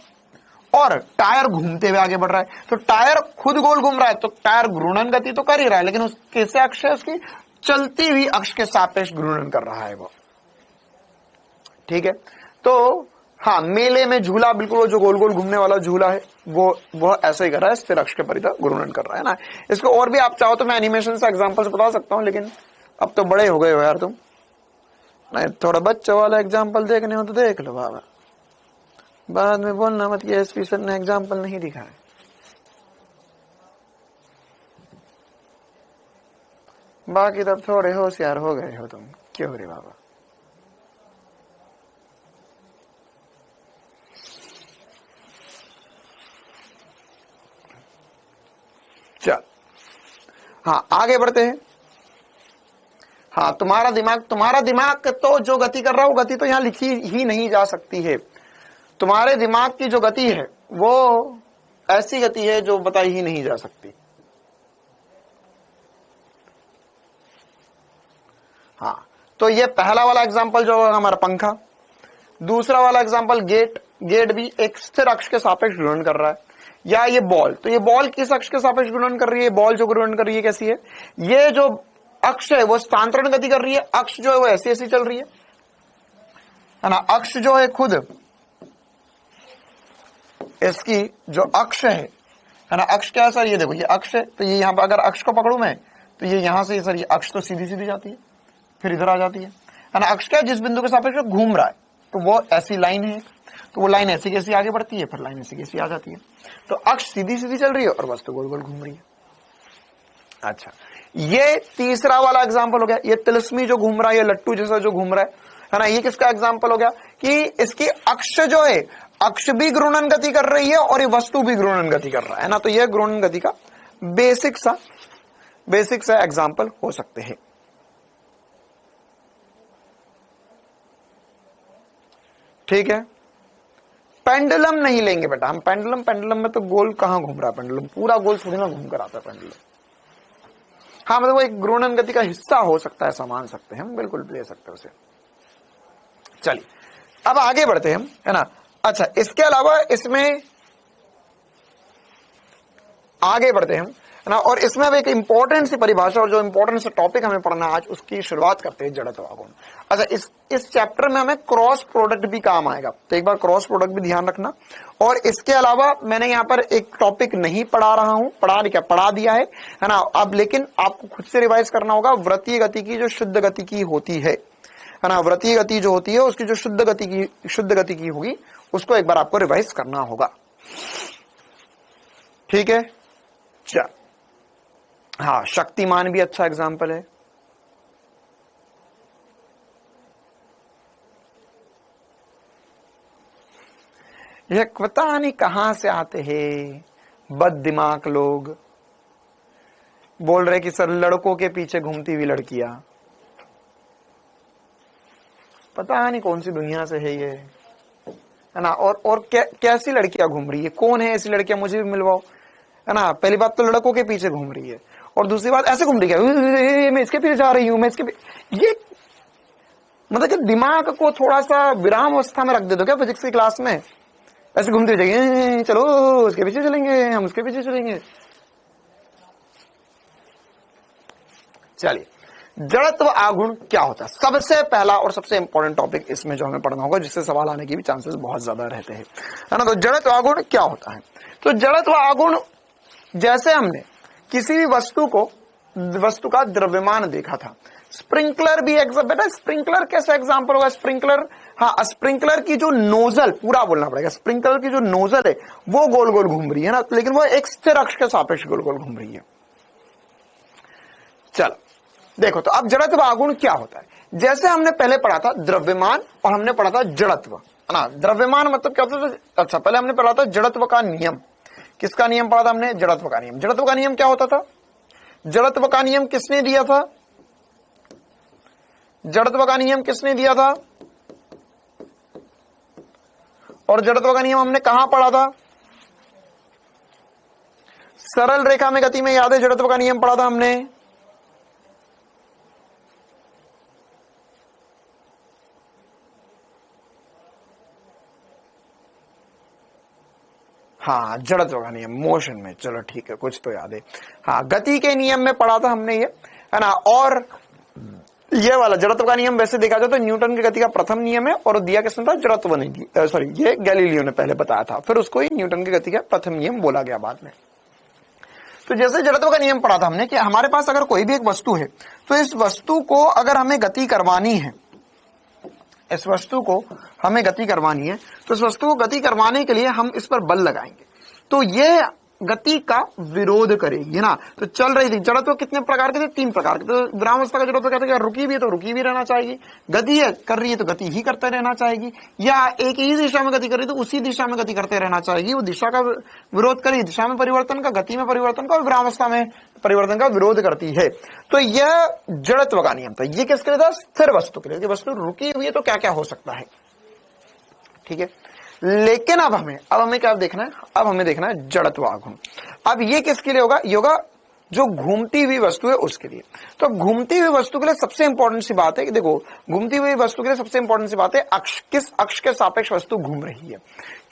और टायर घूमते हुए आगे बढ़ रहा है। तो टायर खुद गोल घूम रहा है, तो टायर घूर्णन गति तो कर ही रहा है, लेकिन उसके कैसे अक्ष है? उसकी चलती हुई अक्ष के सापेक्ष घूर्णन कर रहा है वो, ठीक है। तो हाँ, मेले में झूला, बिल्कुल वो जो गोल गोल घूमने वाला झूला है वो ऐसे ही कर रहा है, स्थिर अक्ष के परितः घूर्णन कर रहा है ना। इसको और भी आप चाहो तो मैं एनिमेशन से एग्जांपल्स बता सकता हूं, लेकिन अब तो बड़े हो गए हो यार तुम, नहीं थोड़ा बच्चों वाला एग्जाम्पल देखने हो तो देख लो बाबा, बाद में बोलना मत कि एसपी सर ने एग्जाम्पल नहीं दिखाया। बाकी तब थोड़े होशियार हो गए हो तुम, क्यों रे बाबा। चल हाँ आगे बढ़ते हैं। हाँ, तुम्हारा दिमाग तो जो गति कर रहा है वो गति तो यहां लिखी ही नहीं जा सकती है। तुम्हारे दिमाग की जो गति है वो ऐसी गति है जो बताई ही नहीं जा सकती। हाँ, तो ये पहला वाला एग्जांपल जो है हमारा पंखा, दूसरा वाला एग्जांपल गेट भी एक स्थिर अक्ष के सापेक्ष घूर्णन कर रहा है। या ये बॉल, तो ये बॉल किस अक्ष के सापेक्ष घूर्णन कर रही है, बॉल जो घूर्णन कर रही है कैसी है, ये जो अक्ष है वो स्थानांतरण गति कर रही है, अक्ष जो है वो ऐसी ऐसी चल रही है ना। अक्ष जो है खुद इसकी जो अक्ष है ना, अक्ष क्या है सर, ये देखो ये अक्ष है, तो ये यहां पर अगर अक्ष को पकड़ू मैं तो ये यहां से सर ये अक्ष तो सीधी सीधी जाती है, फिर इधर आ जाती है ना। अक्ष क्या है, जिस बिंदु के सापेक्ष घूम रहा है, तो वो ऐसी लाइन है, तो वो लाइन ऐसी कैसी आगे बढ़ती है, फिर लाइन ऐसी कैसी आ जाती है। तो अक्ष सीधी सीधी चल रही है और वस्तु गोल गोल घूम रही है। अच्छा, ये तीसरा वाला एग्जांपल हो गया, ये तिलस्मी जो घूम रहा है, ये लट्टू जैसा जो घूम रहा है ना, ये किसका एग्जांपल हो गया कि इसकी अक्ष जो है, अक्ष भी घूर्णन गति कर रही है और ये वस्तु भी घूर्णन गति कर रहा है ना। तो यह घूर्णन गति का बेसिक सा एग्जांपल हो सकते हैं। ठीक है, पेंडुलम नहीं लेंगे बेटा हम, पेंडुलम में तो गोल कहां घूम रहा है, पेंडुलम पूरा गोल थोड़ी ना घूम कर आता है पेंडुलम। हाँ, मतलब वो एक घूर्णन गति का हिस्सा हो सकता है, मान सकते हैं हम, बिल्कुल ले सकते हैं उसे। चलिए अब आगे बढ़ते हैं हम, है ना। अच्छा, इसके अलावा इसमें आगे बढ़ते हैं हम, है ना, और इसमें अब एक इंपॉर्टेंट सी परिभाषा और जो इंपॉर्टेंट सा टॉपिक हमें पढ़ना आज, उसकी शुरुआत करते हैं, जड़त्व आघूर्ण। अच्छा, इस चैप्टर में हमें क्रॉस प्रोडक्ट भी काम आएगा, तो एक बार क्रॉस प्रोडक्ट भी ध्यान रखना। और इसके अलावा मैंने यहाँ पर एक टॉपिक नहीं पढ़ा रहा हूं, पढ़ा दिया है ना। अब लेकिन आपको खुद से रिवाइज करना होगा, वृत्तीय गति की जो शुद्ध गति की होती है ना, वृत्तीय गति जो होती है उसकी जो शुद्ध गति की होगी, उसको एक बार आपको रिवाइज करना होगा। ठीक है, चल हाँ, शक्तिमान भी अच्छा एग्जाम्पल है। ये पता नहीं कहां से आते हैं बद दिमाग लोग, बोल रहे कि सर लड़कों के पीछे घूमती हुई लड़कियां, पता नहीं कौन सी दुनिया से है ये, है ना। और कैसी लड़कियां घूम रही है, कौन है ऐसी लड़कियां, मुझे भी मिलवाओ, है ना। पहली बात तो लड़कों के पीछे घूम रही है, और दूसरी बात ऐसे घूम रही है, मैं इसके पीछे जा रही हूं, मैं इसके ये मतलब कि दिमाग को थोड़ा सा विराम अवस्था में रख दे दो क्या फिजिक्स की क्लास में, ऐसे घूमते जाएंगे, चलो उसके पीछे चलेंगे, हम उसके पीछे चलेंगे। चलिए, जड़त्व आघूर्ण क्या होता है, सबसे पहला और सबसे इंपॉर्टेंट टॉपिक इसमें जो हमें पढ़ना होगा, जिससे सवाल आने की भी चांसेस बहुत ज्यादा रहते हैं, है ना। तो जड़त्व आघूर्ण क्या होता है, तो जड़त्व आघूर्ण जैसे हमने किसी भी वस्तु का द्रव्यमान देखा था, स्प्रिंकलर भी बेटा, स्प्रिंकलर कैसा एग्जांपल होगा, स्प्रिंकलर, हाँ, स्प्रिंकलर की जो नोजल, पूरा बोलना पड़ेगा, स्प्रिंकलर की जो नोजल है वो गोल गोल घूम रही है ना, लेकिन वो एक स्थिर अक्ष के सापेक्ष गोल गोल घूम रही है। चलो देखो, तो अब जड़त्व आघूर्ण क्या होता है, जैसे हमने पहले पढ़ा था द्रव्यमान और हमने पढ़ा था जड़त्व, है ना। द्रव्यमान मतलब क्या होता है, अच्छा पहले हमने पढ़ा था जड़त्व का नियम, किसका नियम पढ़ा था हमने, जड़त्व का नियम। जड़त्व का नियम क्या होता था, जड़त्व का नियम किसने दिया था, जड़त्व का नियम किसने दिया था, और जड़त्व का नियम हमने कहां पढ़ा था, सरल रेखा में गति में, याद है जड़त्व का नियम पढ़ा था हमने, हाँ, जड़त्व का नियम, मोशन में, चलो ठीक है, कुछ तो याद है। हाँ, गति के नियम में पढ़ा था हमने ये, है ना। और ये वाला जड़त्व का नियम वैसे देखा जाए तो न्यूटन की गति का प्रथम नियम है और दिया किसने था? जड़त्व ने दी, सॉरी ये गैलीलियो ने पहले बताया था, फिर उसको ही न्यूटन की गति का प्रथम नियम बोला गया बाद में। तो जैसे जड़त्व का नियम पढ़ा था हमने कि हमारे पास अगर कोई भी एक वस्तु है तो इस वस्तु को अगर हमें गति करवानी है, इस वस्तु को हमें गति करवानी है तो इस वस्तु को गति करवाने के लिए हम इस पर बल लगाएंगे तो ये गति का विरोध करेगी ना। तो चल रही थी जड़त्व कितने प्रकार के थे? 3 प्रकार के। तो विरामावस्था का जड़त्व कहते हैं रुकी भी है तो रुकी भी रहना चाहिए, गति है कर रही है तो गति ही करते रहना चाहिए, या एक ही दिशा में गति कर रही है तो उसी दिशा में गति करते रहना चाहिए। वो दिशा का विरोध करेगी, दिशा में परिवर्तन का, गति में परिवर्तन का और विरामावस्था में परिवर्तन का विरोध करती है। तो यह जड़त्व का नियम था। ये किसके लिए था? स्थिर वस्तु के लिए। वस्तु रुकी हुई है तो क्या क्या हो सकता है, ठीक है। लेकिन अब हमें क्या देखना है? अब हमें देखना है जड़त्व आघूर्ण। अब ये किसके लिए होगा? योगा जो घूमती हुई वस्तु है उसके लिए। तो घूमती हुई वस्तु के लिए सबसे इंपॉर्टेंट सी बात है कि देखो, घूमती हुई वस्तु के लिए सबसे इंपॉर्टेंट सी बात है अक्ष, किस अक्ष के सापेक्ष वस्तु घूम रही है।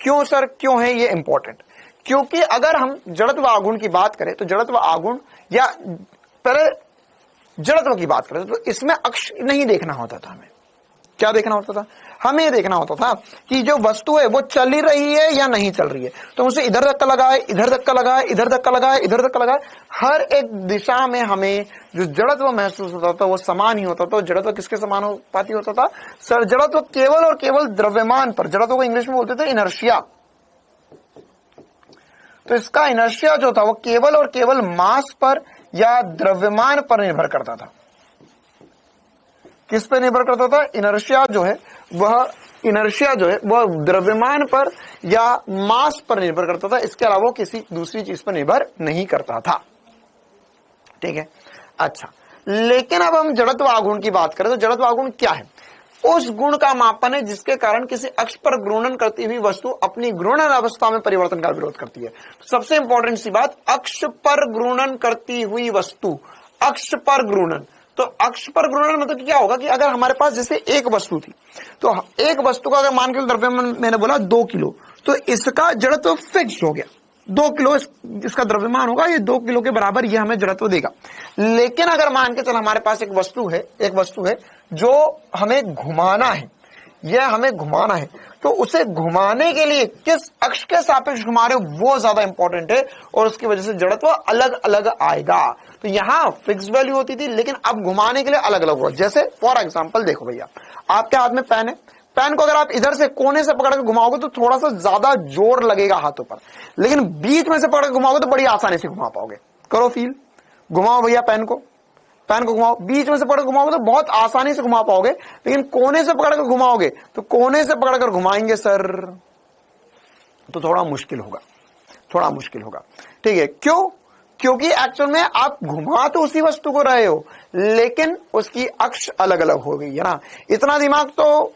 क्यों सर, क्यों है ये इंपॉर्टेंट? क्योंकि अगर हम जड़त्व आघूर्ण की बात करें तो जड़त्व आघूर्ण, या पहले जड़त्व की बात करें तो इसमें अक्ष नहीं देखना होता था। हमें क्या देखना होता था? हमें ये देखना होता था कि जो वस्तु है वो चल ही रही है या नहीं चल रही है। तो उसे इधर धक्का लगाए, इधर धक्का लगाए, इधर धक्का लगाए, इधर धक्का लगाए, हर एक दिशा में हमें जो जड़त्व महसूस होता था वो समान ही होता था। जड़त्व किसके समानुपाती होता था? सर जड़त्व केवल और केवल द्रव्यमान पर, जड़त्व को इंग्लिश में बोलते थे इनर्शिया। तो इसका इनर्शिया जो था वो केवल और केवल मास पर या द्रव्यमान पर निर्भर करता था। किस पे निर्भर करता था? इनर्शिया जो है वह द्रव्यमान पर या मास पर निर्भर करता था। इसके अलावा किसी दूसरी चीज पर निर्भर नहीं करता था, ठीक है। अच्छा, लेकिन अब हम जड़त्व आघूर्ण की बात करें तो जड़त्व आघूर्ण क्या है? उस गुण का मापन है जिसके कारण किसी अक्ष पर घूर्णन करती हुई वस्तु अपनी घूर्णन अवस्था में परिवर्तन का विरोध करती है। सबसे इंपॉर्टेंट सी बात, अक्ष पर घूर्णन करती हुई वस्तु, अक्ष पर घूर्णन। तो अक्ष पर घूर्णन मतलब क्या होगा कि अगर हमारे पास जैसे एक वस्तु थी तो एक वस्तु का अगर मान के द्रव्यमान मैंने बोला 2 किलो, तो इसका जड़त्व फिक्स हो गया, 2 किलो इसका द्रव्यमान होगा, ये 2 किलो के बराबर ये हमें जड़त्व देगा। लेकिन अगर मान के चल हमारे पास एक वस्तु है जो हमें घुमाना है, यह हमें घुमाना है, तो उसे घुमाने के लिए किस अक्ष के सापेक्ष घुमा रहे हो वो ज्यादा इंपॉर्टेंट है और उसकी वजह से जड़त्व अलग अलग आएगा। तो यहां फिक्स वैल्यू होती थी लेकिन अब घुमाने के लिए अलग अलग होगा। जैसे फॉर एग्जांपल देखो भैया, आपके हाथ में पेन है, पेन को अगर आप इधर से कोने से पकड़ के घुमाओगे तो थोड़ा सा ज्यादा जोर लगेगा हाथों पर, लेकिन बीच में से पकड़ के घुमाओगे तो बड़ी आसानी से घुमा पाओगे। करो फील, घुमाओ भैया पेन को घुमाओ, बीच में से पकड़ के घुमाओगे तो बहुत आसानी से घुमा पाओगे, लेकिन कोने से पकड़ कर घुमाओगे तो कोने से पकड़कर घुमाएंगे सर तो थोड़ा मुश्किल होगा, ठीक है। क्यों? क्योंकि एक्चुअल में आप घुमा तो उसी वस्तु को रहे हो लेकिन उसकी अक्ष अलग अलग हो गई है ना। इतना दिमाग तो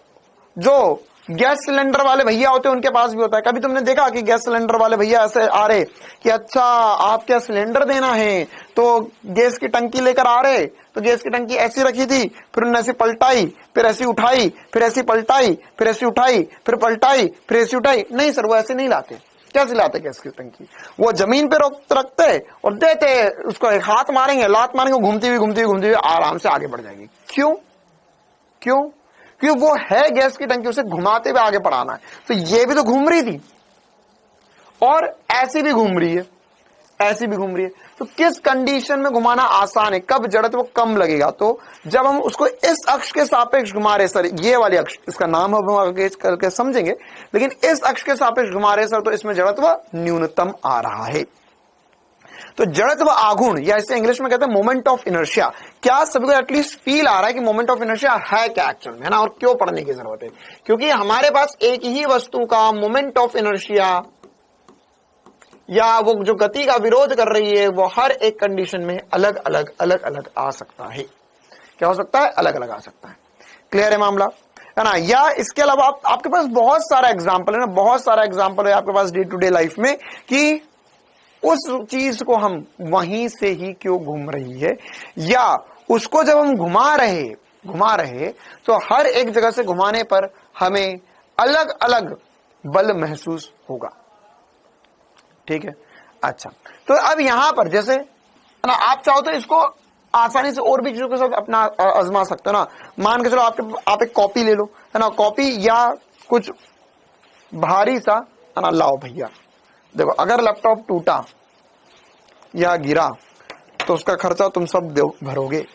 जो गैस सिलेंडर वाले भैया होते हैं उनके पास भी होता है। कभी तुमने देखा कि गैस सिलेंडर वाले भैया ऐसे आ रहे कि अच्छा आप क्या सिलेंडर देना है, तो गैस की टंकी लेकर आ रहे, तो गैस की टंकी ऐसी रखी थी, फिर उन्होंने ऐसी पलटाई, फिर ऐसी उठाई, फिर ऐसी पलटाई, फिर ऐसी उठाई, फिर पलटाई, फिर ऐसी उठाई। नहीं सर, वो ऐसे नहीं लाते। कैसे लाते गैस की टंकी? वो जमीन पे रखते और देते, उसको एक हाथ मारेंगे, लात मारेंगे, घूमती हुई आराम से आगे बढ़ जाएगी। क्यों? क्योंकि वो है गैस की टंकी, उसे घुमाते हुए आगे बढ़ाना है। तो ये भी तो घूम रही थी और ऐसी भी घूम रही है, तो किस कंडीशन में घुमाना आसान है? कब जड़त्व कम लगेगा? तो जब हम उसको इस अक्ष के सापेक्ष घुमा रहे सर, ये वाली अक्ष, इसका नाम हम आगे करके समझेंगे, लेकिन इस अक्ष के सापेक्ष घुमा रहे सर तो इसमें जड़त्व न्यूनतम आ रहा है। तो जड़त्व आघूर्ण या इसे इंग्लिश में कहते हैं मोमेंट ऑफ इनर्शिया। क्या सभी को एटलीस्ट फील आ रहा है कि मोमेंट ऑफ इनर्शिया है क्या एक्चुअल में, है ना? और क्यों पढ़ने की जरूरत है? क्योंकि हमारे पास एक ही वस्तु का मोमेंट ऑफ इनर्शिया या वो जो गति का विरोध कर रही है वो हर एक कंडीशन में अलग अलग आ सकता है। क्या हो सकता है? अलग अलग आ सकता है। क्लियर है मामला, है ना? या इसके अलावा आपके पास बहुत सारा एग्जाम्पल है ना, बहुत सारा एग्जाम्पल है आपके पास डे टू डे लाइफ में कि उस चीज को हम वहीं से ही क्यों घूम रही है, या उसको जब हम घुमा रहे तो हर एक जगह से घुमाने पर हमें अलग अलग बल महसूस होगा, ठीक है। अच्छा, तो अब यहां पर जैसे ना आप चाहो तो इसको आसानी से और भी चीजों के साथ अपना आजमा सकते हो ना। मान के चलो आप एक कॉपी ले लो, है ना, कॉपी या कुछ भारी सा, है ना, लाओ भैया। देखो अगर लैपटॉप टूटा या गिरा तो उसका खर्चा तुम सब भरोगे।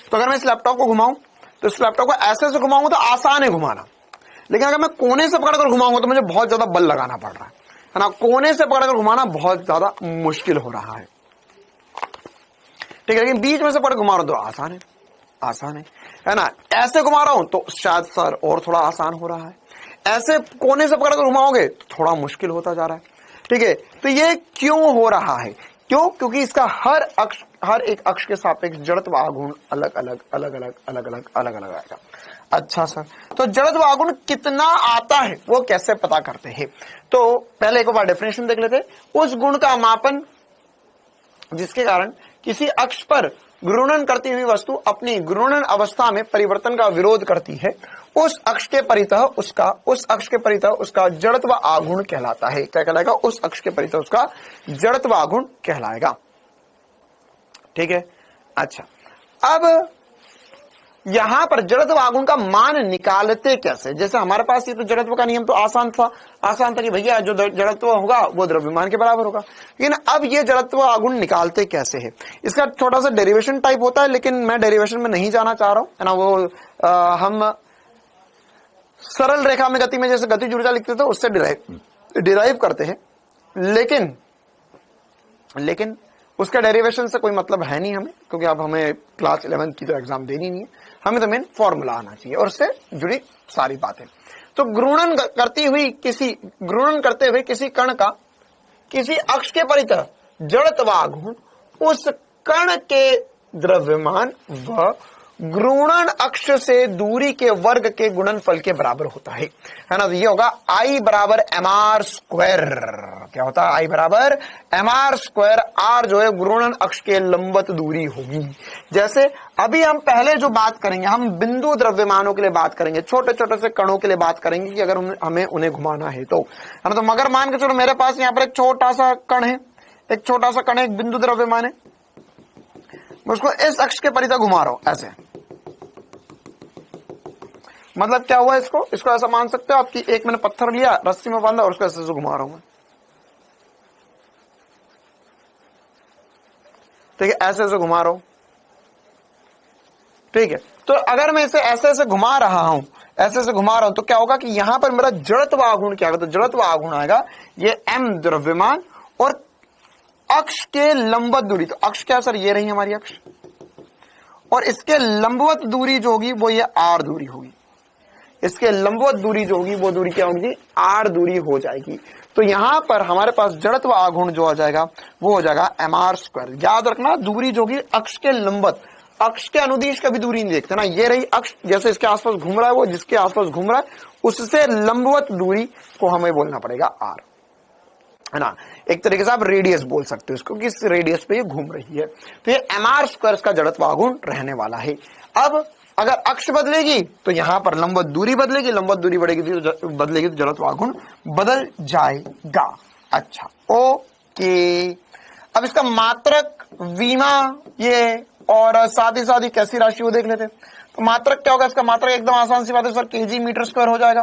तो अगर मैं इस लैपटॉप को घुमाऊं तो इस लैपटॉप को ऐसे से घुमाऊंगा तो आसान है घुमाना, लेकिन अगर मैं कोने से पकड़कर घुमाऊंगा तो मुझे बहुत ज्यादा बल लगाना पड़ रहा है ना। कोने से पकड़कर घुमाना बहुत ज्यादा मुश्किल हो रहा है, ठीक है। लेकिन बीच में से पकड़ घुमा रहा हूं तो आसान है ना। ऐसे घुमा रहा हूं तो शायद सर और थोड़ा आसान हो रहा है, ऐसे कोने से पकड़कर घुमाओगे तो थोड़ा मुश्किल होता जा रहा है, ठीक है। तो ये क्यों हो रहा है? क्योंकि इसका हर एक अक्ष के सापेक्ष जड़त्व आघूर्ण अलग अलग आएगा। अच्छा सर, तो जड़त्व आघूर्ण कितना आता है वो कैसे पता करते हैं? तो पहले एक बार डेफिनेशन देख लेते। उस गुण का मापन जिसके कारण किसी अक्ष पर घूर्णन करती हुई वस्तु अपनी घूर्णन अवस्था में परिवर्तन का विरोध करती है, उस अक्ष के परितः उसका जड़त्व आघूर्ण कहलाता है। क्या कहलाएगा? उस अक्ष के परितः उसका जड़त्व आघूर्ण कहलाएगा, ठीक है। अच्छा, अब यहां पर जड़त्व आघूर्ण का मान निकालते कैसे? जैसे हमारे पास ये तो जड़त्व का नियम तो आसान था कि भैया जो जड़त्व होगा वो द्रव्यमान के बराबर होगा। लेकिन अब ये जड़त्व आघूर्ण निकालते कैसे है? इसका छोटा सा डेरिवेशन टाइप होता है, लेकिन मैं डेरिवेशन में नहीं जाना चाह रहा हूं, है ना। वो हम सरल रेखा में गति में जैसे गतिज ऊर्जा लिखते थे उससे डिराइव करते हैं, लेकिन उसका डेरिवेशन से कोई मतलब है नहीं हमें, क्योंकि अब हमें क्लास 11 की तो एग्जाम देनी नहीं है, हमें तो मेन फॉर्मूला आना चाहिए और उससे जुड़ी सारी बातें। तो घूर्णन करते हुए किसी कण का किसी अक्ष के परितः जड़त्व आघूर्ण उस कण के द्रव्यमान व घूर्णन अक्ष से दूरी के वर्ग के गुणनफल के बराबर होता है ना। तो ये होगा I बराबर mr स्क्वायर। क्या होता है? I बराबर mr स्क्वायर। r जो है घूर्णन अक्ष के लंबवत दूरी होगी। जैसे अभी हम पहले जो बात करेंगे, हम बिंदु द्रव्यमानों के लिए बात करेंगे, छोटे छोटे से कणों के लिए बात करेंगे कि अगर हमें उन्हें घुमाना है तो, है ना। तो मगर मान के चलो मेरे पास यहाँ पर एक छोटा सा कण है, एक बिंदु द्रव्यमान है, मैं उसको इस अक्ष के परितः घुमा रहा हूं ऐसे। मतलब क्या हुआ? इसको ऐसा मान सकते हो आपकी एक मैंने पत्थर लिया, रस्सी में बांधा और उसको ऐसे घुमा रहा हूं मैं, ठीक है, ऐसे घुमा रहा हूं, ठीक है। तो अगर मैं इसे ऐसे घुमा रहा हूं तो क्या होगा कि यहां पर मेरा जड़त्व आघूर्ण क्या होगा? तो जड़त्व आघूर्ण आएगा ये m द्रव्यमान और अक्ष के लंबवत दूरी। तो अक्ष क्या सर? ये रही हमारी अक्ष, और इसके लंबवत दूरी जो होगी वो ये r दूरी होगी। इसके लंबवत दूरी जो होगी वो दूरी क्या होगी? r दूरी हो जाएगी। तो यहां पर हमारे पास जड़त्व आघूर्ण जो आ जाएगा वो हो जाएगा mr स्क्वायर। याद रखना, दूरी जो होगी अक्ष के लंबवत, अक्ष के अनुदिश कभी दूरी नहीं देखते ना। ये रही अक्ष, जैसे इसके आसपास घूम रहा है वो, जिसके आसपास घूम रहा है उससे लंबवत दूरी को हमें बोलना पड़ेगा r, है ना। एक तरीके से आप रेडियस बोल सकते हो इसको, कि इस रेडियस पे ये घूम रही है। तो ये mr स्क्वायर का जड़त्व आघूर्ण रहने वाला है। अब अगर अक्ष बदलेगी तो यहां पर लंबवत दूरी बदलेगी, लंबवत दूरी बदलेगी तो जड़त्व आघूर्ण बदल जाएगा। अच्छा, ओके। अब इसका मात्रक, विमा, ये और साथ ही कैसी राशि वो देख लेते हैं। तो मात्रक क्या होगा? इसका मात्रक एकदम आसान सी बात है सर, केजी मीटर स्क्वायर हो जाएगा,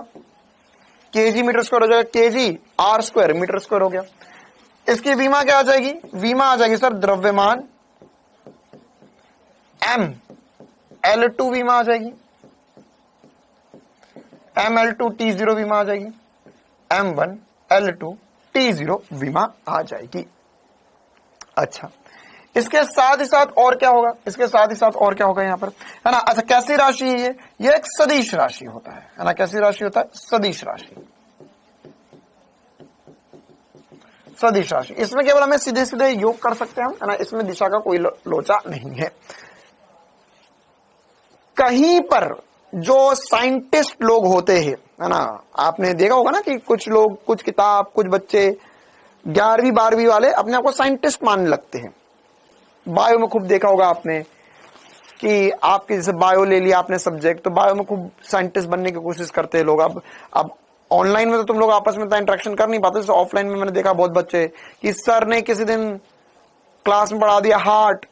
केजी मीटर स्क्वायर हो जाएगा, KG r square metre square हो गया। इसकी विमा क्या आ जाएगी? विमा आ जाएगी सर द्रव्यमान m L2 विमा आ जाएगी, ML2 T0 विमा आ जाएगी, M1 L2 T0 विमा आ जाएगी। अच्छा, इसके साथ ही साथ और क्या होगा? यहाँ पर, है ना। अच्छा, कैसी राशि है ये एक सदिश राशि होता है ना। कैसी राशि होता है? सदिश राशि। इसमें केवल हमें सीधे सीधे योग कर सकते हैं हम, है ना। इसमें दिशा का कोई लोचा नहीं है। कहीं पर जो साइंटिस्ट लोग होते हैं, है ना, आपने देखा होगा ना कि कुछ लोग, कुछ किताब, कुछ बच्चे 11वीं 12वीं वाले अपने आप को साइंटिस्ट मानने लगते हैं। बायो में खूब देखा होगा आपने कि आपके जैसे बायो ले लिया आपने सब्जेक्ट, तो बायो में खूब साइंटिस्ट बनने की कोशिश करते हैं लोग। अब ऑनलाइन में तो तुम लोग आपस में इतना इंटरेक्शन कर नहीं पाते, जैसे ऑफलाइन में मैंने देखा बहुत बच्चे कि सर ने किसी दिन क्लास में पढ़ा दिया हार्ट,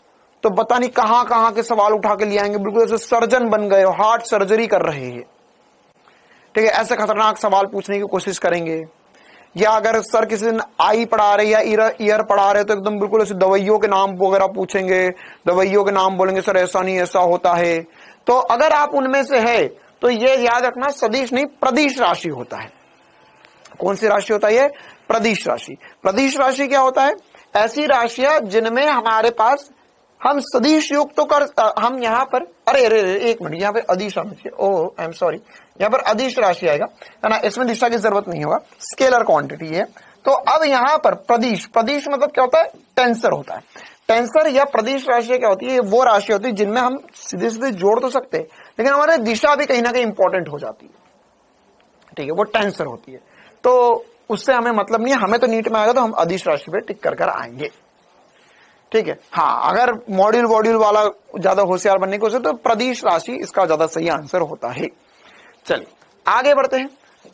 तो पता नहीं कहां कहां के सवाल उठा के ले आएंगे, बिल्कुल ऐसे सर्जन बन गए हो, हार्ट सर्जरी कर रहे हैं। ठीक है, ऐसे खतरनाक सवाल पूछने की कोशिश करेंगे। या अगर सर किसी दिन आई पढ़ा रहे या ईयर पढ़ा रहे तो एकदम बिल्कुल ऐसे दवाइयों के नाम वगैरह पूछेंगे, दवाइयों के नाम बोलेंगे, सर ऐसा नहीं ऐसा होता है। तो अगर आप उनमें से है तो ये याद रखना, सदिश नहीं प्रदिश राशि होता है। कौन सी राशि होता है ये? प्रदिश राशि। प्रदिश राशि क्या होता है? ऐसी राशियां जिनमें हमारे पास हम सदिश योग तो कर, हम यहां पर अरे एक मिनट, यहाँ पे अदिश आना चाहिए, ओह आई एम सॉरी, यहाँ पर अदिश राशि आएगा, है ना, इसमें दिशा की जरूरत नहीं होगा, स्केलर क्वांटिटी है। तो अब यहां पर प्रदिश, प्रदिश मतलब क्या होता है? टेंसर होता है। टेंसर या प्रदिश राशि क्या होती है? वो राशि होती है जिनमें हम सीधे सीधे जोड़ तो सकते हैं, लेकिन हमारे दिशा भी कहीं ना कहीं इंपॉर्टेंट हो जाती है। ठीक है, वो टेंसर होती है, तो उससे हमें मतलब नहीं है, हमें तो नीट में आएगा तो हम अदिश राशि पे टिक कर आएंगे। ठीक है, हाँ, अगर मॉड्यूल वाला ज्यादा होशियार बनने की कोशिश तो प्रदिश राशि इसका ज्यादा सही आंसर होता है। चलिए आगे बढ़ते हैं।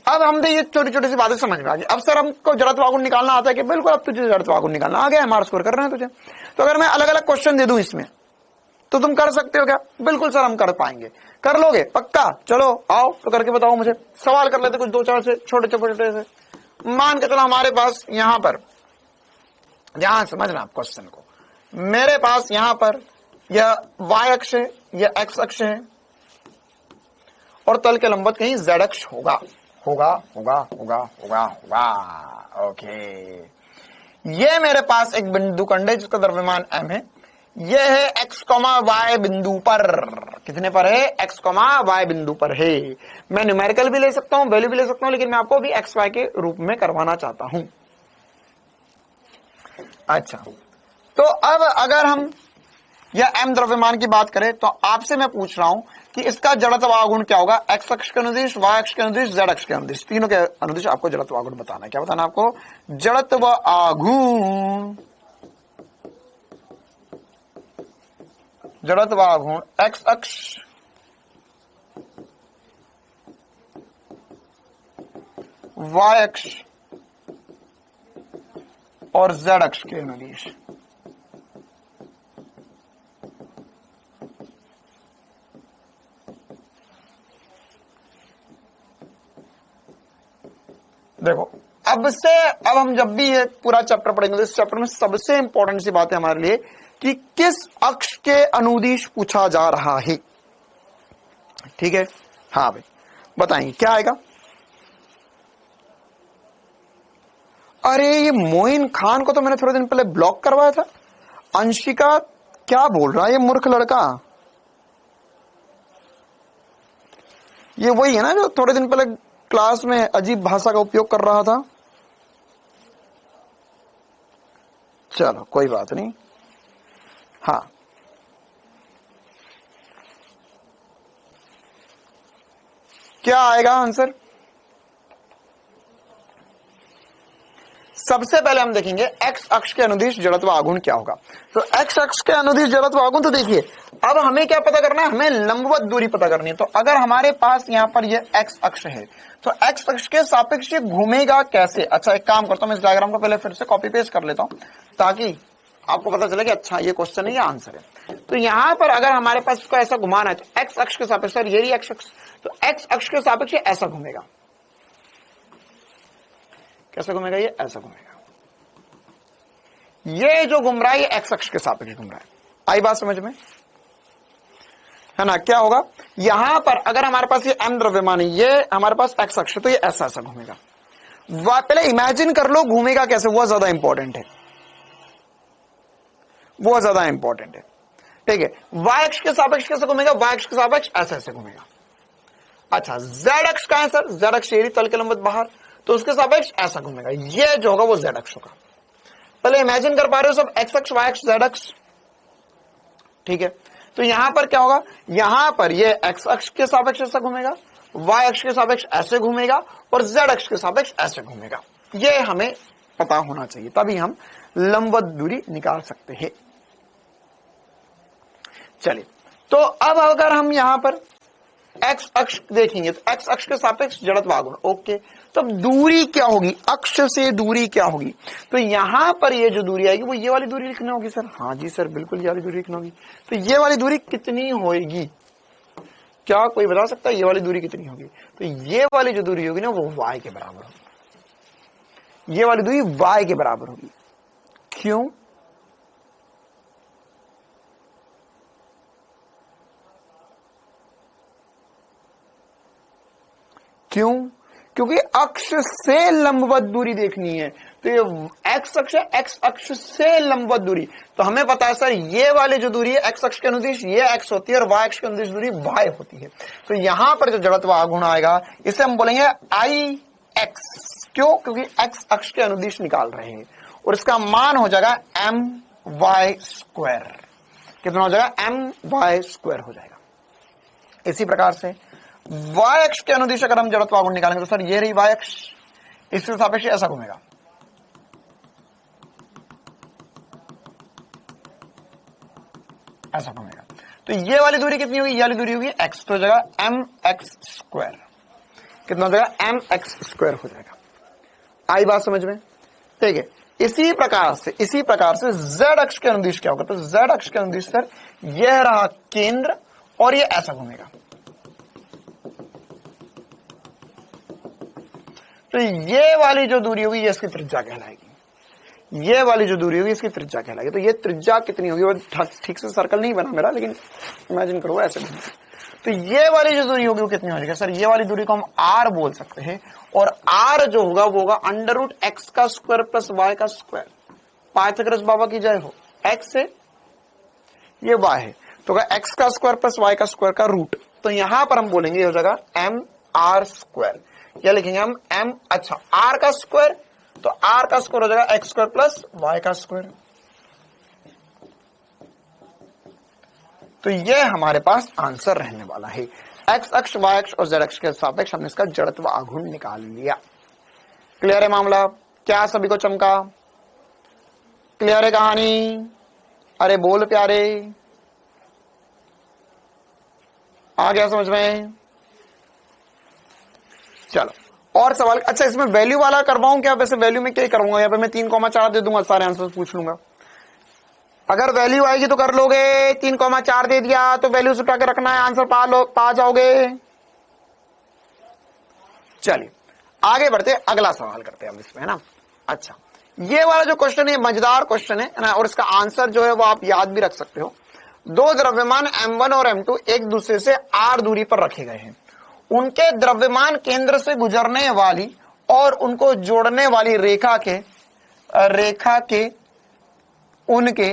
अब हम ये छोटी छोटी सी बातें समझ में आ गई। अब सर हमको जड़त्व आगुण निकालना आता है कि बिल्कुल, अब तुझे जड़त्व आगुण निकालना आ गया, मार्क्स स्कोर कर रहे हैं तुझे। तो अगर मैं अलग अलग क्वेश्चन दे दूं इसमें तो तुम कर सकते हो क्या? बिल्कुल सर हम कर पाएंगे। कर लोगे पक्का? चलो आओ तो करके बताओ मुझे। सवाल कर लेते कुछ दो चार से छोटे छोटे से। मान के चलो हमारे पास यहां पर, ध्यान समझना आप क्वेश्चन को, मेरे पास यहां पर यह y अक्ष है, यह x अक्ष है और तल के लंबवत कहीं z अक्ष होगा। होगा होगा होगा होगा होगा ओके। ये मेरे पास एक बिंदु खंड है जिसका द्रव्यमान m है। यह है x, y बिंदु पर। कितने पर है? x, y बिंदु पर है। मैं न्यूमेरिकल भी ले सकता हूं, वैल्यू भी ले सकता हूं, लेकिन मैं आपको भी x, y के रूप में करवाना चाहता हूं। अच्छा, तो अब अगर हम या m द्रव्यमान की बात करें तो आपसे मैं पूछ रहा हूं कि इसका जड़त्व आघूर्ण क्या होगा? x अक्ष के अनुदिश, y अक्ष के अनुदिश, z अक्ष के अनुदिश, तीनों के अनुदिश आपको जड़त्व आघूर्ण बताना है। क्या बताना आपको? जड़त्व आघूर्ण। जड़त्व आघूर्ण x अक्ष, y अक्ष और z अक्ष के अनुदिश। देखो, अब हम जब भी ये पूरा चैप्टर पढ़ेंगे तो इस चैप्टर में सबसे इंपॉर्टेंट सी बात है हमारे लिए कि किस अक्ष के अनुदिश पूछा जा रहा है। ठीक है, हाँ भाई बताएंगे क्या आएगा। अरे ये मोइन खान को तो मैंने थोड़े दिन पहले ब्लॉक करवाया था। अंशिका क्या बोल रहा है ये मूर्ख लड़का? ये वही है ना जो थोड़े दिन पहले क्लास में अजीब भाषा का उपयोग कर रहा था। चलो कोई बात नहीं। हाँ, क्या आएगा आंसर? सबसे पहले हम देखेंगे x अक्ष के अनुदिश जड़त्व आघूर्ण क्या होगा। तो x अक्ष के अनुदिश जड़त्व आघूर्ण, तो देखिए अब हमें क्या पता करना है? हमें लंबवत दूरी पता करनी है। तो अगर हमारे पास यहां पर ये x अक्ष है तो x अक्ष के सापेक्ष घूमेगा कैसे? अच्छा एक काम करता हूं, मैं इस डायग्राम को पहले फिर से कॉपी पेस्ट कर लेता हूं ताकि आपको पता चले कि अच्छा ये क्वेश्चन है, ये आंसर है। तो यहां पर अगर हमारे पास इसको ऐसा घुमाना है तो x अक्ष के सापेक्ष, सर ये x अक्ष, तो x अक्ष के सापेक्ष ऐसा घूमेगा। कैसे घूमेगा? ये ऐसा घूमेगा। ये जो घूम रहा है ये x अक्ष के सापेक्ष घूम रहा है। आई बात समझ में? है ना? क्या होगा यहां पर? अगर हमारे पास ये m द्रव्यमान है, ये हमारे पास x अक्ष है, तो ये ऐसा ऐसा घूमेगा। पहले इमेजिन कर लो घूमेगा कैसे, वो ज्यादा इंपॉर्टेंट है, वो ज्यादा इंपॉर्टेंट है। ठीक है, y अक्ष के सापेक्ष कैसे घूमेगा? y अक्ष के सापेक्ष ऐसे ऐसे घूमेगा। अच्छा, z अक्ष का है सर? z अक्ष यही तल के लंबवत बाहर, तो उसके सापेक्ष ऐसा घूमेगा। ये जो होगा वो z अक्ष होगा। पहले इमेजिन कर पा रहे हो सब? x अक्ष, y अक्ष, z अक्ष। ठीक है, तो यहां पर क्या होगा? यहां पर ये x अक्ष के सापेक्ष ऐसा घूमेगा, y अक्ष के सापेक्ष ऐसे घूमेगा और z अक्ष के सापेक्ष ऐसे घूमेगा। ये हमें पता होना चाहिए, तभी हम लंबवत दूरी निकाल सकते हैं। चलिए, तो अब अगर हम यहां पर x अक्ष देखेंगे तो x अक्ष के सापेक्ष जड़त्व आघूर्ण, ओके। तो तो अब दूरी क्या होगी, अक्ष से दूरी क्या होगी, तो यहां पर ये जो दूरी आएगी वो ये वाली दूरी लिखना होगी सर। हाँ जी सर, बिल्कुल ये वाली दूरी लिखना होगी। तो ये वाली दूरी कितनी होगी, क्या कोई बता सकता है ये वाली दूरी कितनी होगी? तो ये वाली जो दूरी होगी ना वो y के बराबर होगी, ये वाली दूरी y के बराबर होगी। क्यों? क्यों? क्योंकि अक्ष से लंबवत दूरी देखनी है। तो ये एक्स अक्ष है, एक्स अक्ष से लंबवत दूरी, तो हमें पता है सर ये वाली जो दूरी है एक्स अक्ष के अनुदिश ये एक्स होती है और वाई अक्ष के अनुदिश दूरी वाई होती है। तो यहां पर जो जड़त्व आघूर्ण आएगा इसे हम बोलेंगे आई एक्स। क्यों? क्योंकि एक्स अक्ष के अनुदिश निकाल रहे हैं और इसका मान हो जाएगा एम वाई स्क्वायर। कितना हो जाएगा? एम वाई स्क्वायर हो जाएगा। इसी प्रकार से y अक्ष के अनुदिश अगर हम जड़त्व आघूर्ण निकालेंगे तो सर ये रही y अक्ष, इसके सापेक्ष ऐसा घूमेगा, ऐसा घूमेगा। तो ये वाली दूरी कितनी होगी? ये वाली दूरी होगी x, तो हो जाएगा एम एक्स स्क्वायर। कितना हो जाएगा? एम एक्स स्क्वायर हो जाएगा। आई बात समझ में? ठीक है। इसी प्रकार से z अक्ष के अनुदिश क्या होगा? तो z अक्ष के अनुदिश सर यह रहा केंद्र और ये ऐसा घूमेगा। तो ये वाली जो दूरी होगी ये इसकी त्रिज्या कहलाएगी, ये वाली जो दूरी होगी इसकी त्रिज्या कहलाएगी। तो ये त्रिज्या कितनी होगी? वो ठीक से सर्कल नहीं बना मेरा, लेकिन इमेजिन करो ऐसे। तो ये वाली जो दूरी होगी वो कितनी हो जाएगी सर? ये वाली दूरी को हम r बोल सकते हैं और r जो होगा वो होगा अंडर रूट एक्स का स्क्वायर प्लस वाई का स्क्वायर। पाइथागोरस बाबा की जय हो। x है, ये y है, तो एक्स का स्क्वायर प्लस वाई का स्क्वायर का रूट। तो यहां पर हम बोलेंगे हो जाएगा एम आर स्क्वायर, या लिखेंगे हम m, अच्छा r का स्क्वायर, तो r का स्क्वायर हो जाएगा एक्स स्क्वायर प्लस वाई का स्क्वायर। तो ये हमारे पास आंसर रहने वाला है। एक्स अक्ष, वाई अक्ष और जेड अक्ष के सापेक्ष हमने इसका जड़त्व आघूर्ण निकाल लिया। क्लियर है मामला? क्या सभी को चमका? क्लियर है कहानी? अरे बोल प्यारे, आ गया समझ में? चलो और सवाल। अच्छा इसमें वैल्यू वाला करवाऊं क्या? वैसे वैल्यू में क्या करूंगा, यहाँ पे मैं 3,4 दे दूंगा, सारे आंसर पूछ लूंगा। अगर वैल्यू आएगी तो कर लोगे, 3,4 दे दिया तो वैल्यू उठा के रखना है, आंसर पा जाओगे। चलिए आगे बढ़ते, अगला सवाल करते हैं हम इसमें, है ना। अच्छा ये वाला जो क्वेश्चन है मजेदार क्वेश्चन है ना, और इसका आंसर जो है वो आप याद भी रख सकते हो। दो द्रव्यमान m1 और m2 एक दूसरे से r दूरी पर रखे गए हैं। उनके द्रव्यमान केंद्र से गुजरने वाली और उनको जोड़ने वाली रेखा के उनके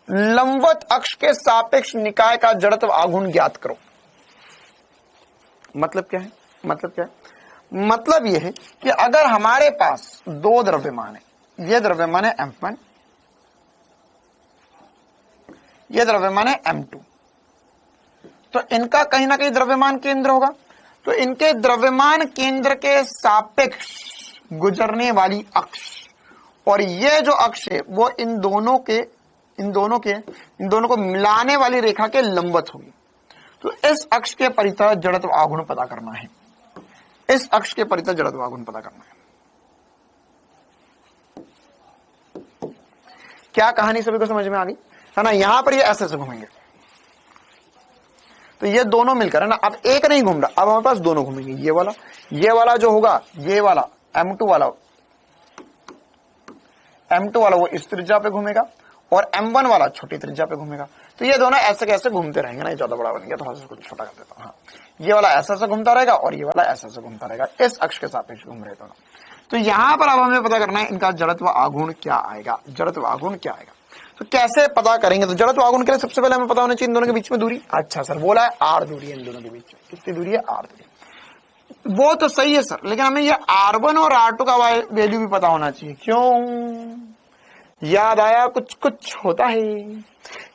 लंबवत अक्ष के सापेक्ष निकाय का जड़त्व आघूर्ण ज्ञात करो। मतलब क्या है? मतलब यह है कि अगर हमारे पास दो द्रव्यमान है, यह द्रव्यमान है m1, यह द्रव्यमान है m2, तो इनका कहीं ना कहीं द्रव्यमान केंद्र होगा। तो इनके द्रव्यमान केंद्र के सापेक्ष गुजरने वाली अक्ष, और ये जो अक्ष है वो इन दोनों को मिलाने वाली रेखा के लंबवत होगी। तो इस अक्ष के परितः जड़त्व आघूर्ण पता करना है, इस अक्ष के परितः जड़त्व आघूर्ण पता करना है। क्या कहानी सभी को समझ में आ गई है ना? यहां पर ये ऐसे घूमेंगे, तो ये दोनों मिलकर, है ना। अब एक नहीं घूम रहा, अब हमारे पास दोनों घूमेंगे। ये वाला जो होगा, ये वाला m2 वाला वो इस त्रिज्या पे घूमेगा और m1 वाला छोटी त्रिज्या पे घूमेगा। तो ये दोनों ऐसे कैसे घूमते रहेंगे ना, ये ज्यादा बड़ा बन गया, थोड़ा सा कुछ छोटा कर देता हूं। हाँ, ये वाला ऐसा घूमता रहेगा और ये वाला ऐसा घूमता रहेगा, इस अक्ष के सापेक्ष घूम रहे दोनों। तो यहां पर अब हमें पता करना है इनका जड़त्व आघूर्ण क्या आएगा, जड़त्व आघूर्ण क्या आएगा। तो कैसे पता करेंगे? तो जड़त्व आघूर्ण के लिए सबसे पहले हमें पता होना चाहिए इन दोनों के बीच में दूरी। अच्छा सर बोला है r दूरी है इन दोनों के बीच में। कितनी दूरी है? r दूरी। वो तो सही है सर, लेकिन हमें ये r1 और r2 का वैल्यू भी पता होना चाहिए। क्यों? याद आया? कुछ होता है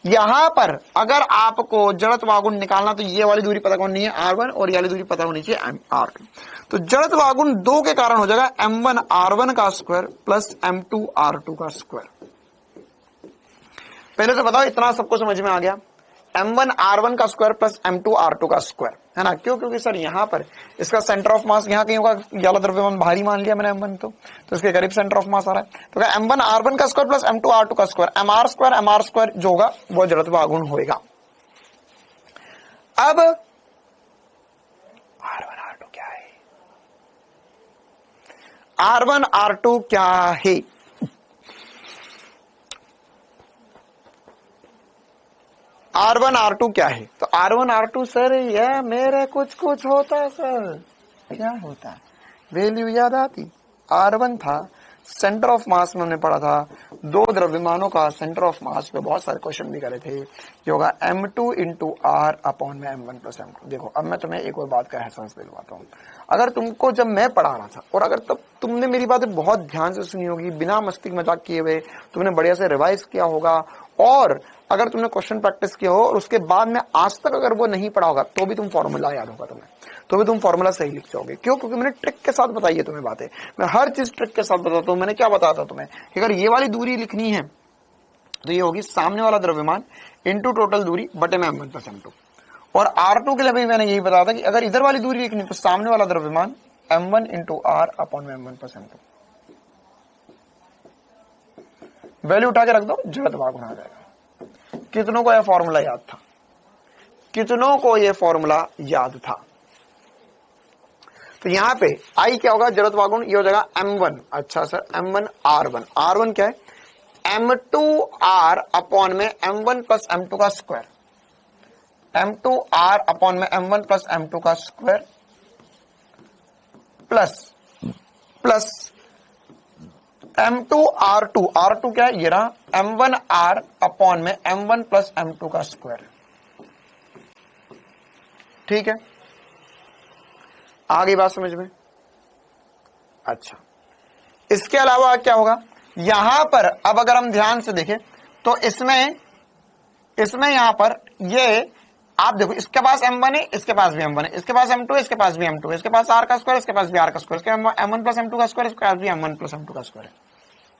यहां पर। अगर आपको जड़त्व आघूर्ण निकालना तो ये वाली दूरी पता करनी है r1 और ये वाली दूरी पता होनी चाहिए r2। तो जड़त्व आघूर्ण 2 के कारण हो जाएगा m1 r1 का स्क्वायर प्लस m2 r2 का स्क्वायर। पहले तो बताओ इतना सबको समझ में आ गया? m1r1 का स्क्वायर प्लस m2r2 का स्क्वायर, है ना। क्यों? क्योंकि सर यहां पर इसका सेंटर ऑफ मास यहाँ कहीं होगा, ये वाला द्रव्यमान भारी मान लिया मैंने m1 तो इसके करीब सेंटर ऑफ मास आ रहा है। तो क्या m1r1 का स्क्वायर प्लस m2r2 का स्क्वायर, mr स्क्वायर जो होगा वो जड़त्व आघूर्ण होगा। अब r1 r2 क्या है? r1 r2 क्या है? R1 R2 क्या है? तो R1 R2 सर यह मेरे कुछ कुछ होता सर, क्या होता? वैल्यू याद आती? R1 था सेंटर ऑफ मास में हमने पढ़ा था, दो द्रव्यमानों का सेंटर ऑफ मास पे बहुत सारे क्वेश्चन भी करे थे। ये होगा m2 इंटू आर अपॉन में m1 प्लस m2। देखो अब मैं तुम्हें एक और बात का एहसास दिलवाता हूँ। अगर तुमको जब मैं पढ़ा रहा था और अगर तब तुमने मेरी बातें बहुत ध्यान से सुनी होगी, बिना मस्ती मजाक किए हुए तुमने बढ़िया से रिवाइज किया होगा, और अगर तुमने क्वेश्चन प्रैक्टिस किया हो और उसके बाद में आज तक अगर वो नहीं पढ़ा होगा तो भी तुम फॉर्मूला याद होगा तुम्हें, तो भी तुम फॉर्मूला सही लिख जाओगे। क्यों? क्योंकि मैंने ट्रिक के साथ बताई है तुम्हें बातें, मैं हर चीज ट्रिक के साथ बताता हूं। मैंने क्या बताया था तुम्हें कि अगर ये वाली दूरी लिखनी है तो ये होगी सामने वाला द्रव्यमान इंटू टोटल दूरी बटे में m1 प्लस m2, और r2 के लिए भी मैंने यही बताया था कि अगर इधर वाली दूरी लिखनी तो सामने वाला द्रव्यमान m1 इंटू आर अपॉन में m1 प्लस m2। वैल्यू उठा के रख दो, जड़त्व आघूर्ण आ जाएगा। कितनों को यह फॉर्मूला याद था? कितनों को यह फॉर्मूला याद था? तो यहां पे आई क्या होगा? जड़त्व आघूर्ण ये हो जाएगा m1। अच्छा सर m1 r1, r1 क्या है? m2r अपॉन में m1 प्लस m2 का स्क्वायर, m2r अपॉन में m1 प्लस m2 का स्क्वायर प्लस m2r2, r2 क्या है? ये रहा m1r अपॉन में m1 प्लस m2 का स्क्वायर। ठीक है, आ गई बात समझ में? अच्छा, इसके अलावा क्या होगा यहां पर? अब अगर हम ध्यान से देखें तो इसमें यहां पर ये आप देखो, इसके पास m1 है, इसके पास भी m1 है, इसके पास m2 है, इसके पास भी m2 है, इसके पास r का स्क्वायर, इसके पास भी r का स्क्वायर, इसके m1 प्लस m2 का स्क्वायर, इसके पास भी m1 प्लस m2 का स्क्वायर है।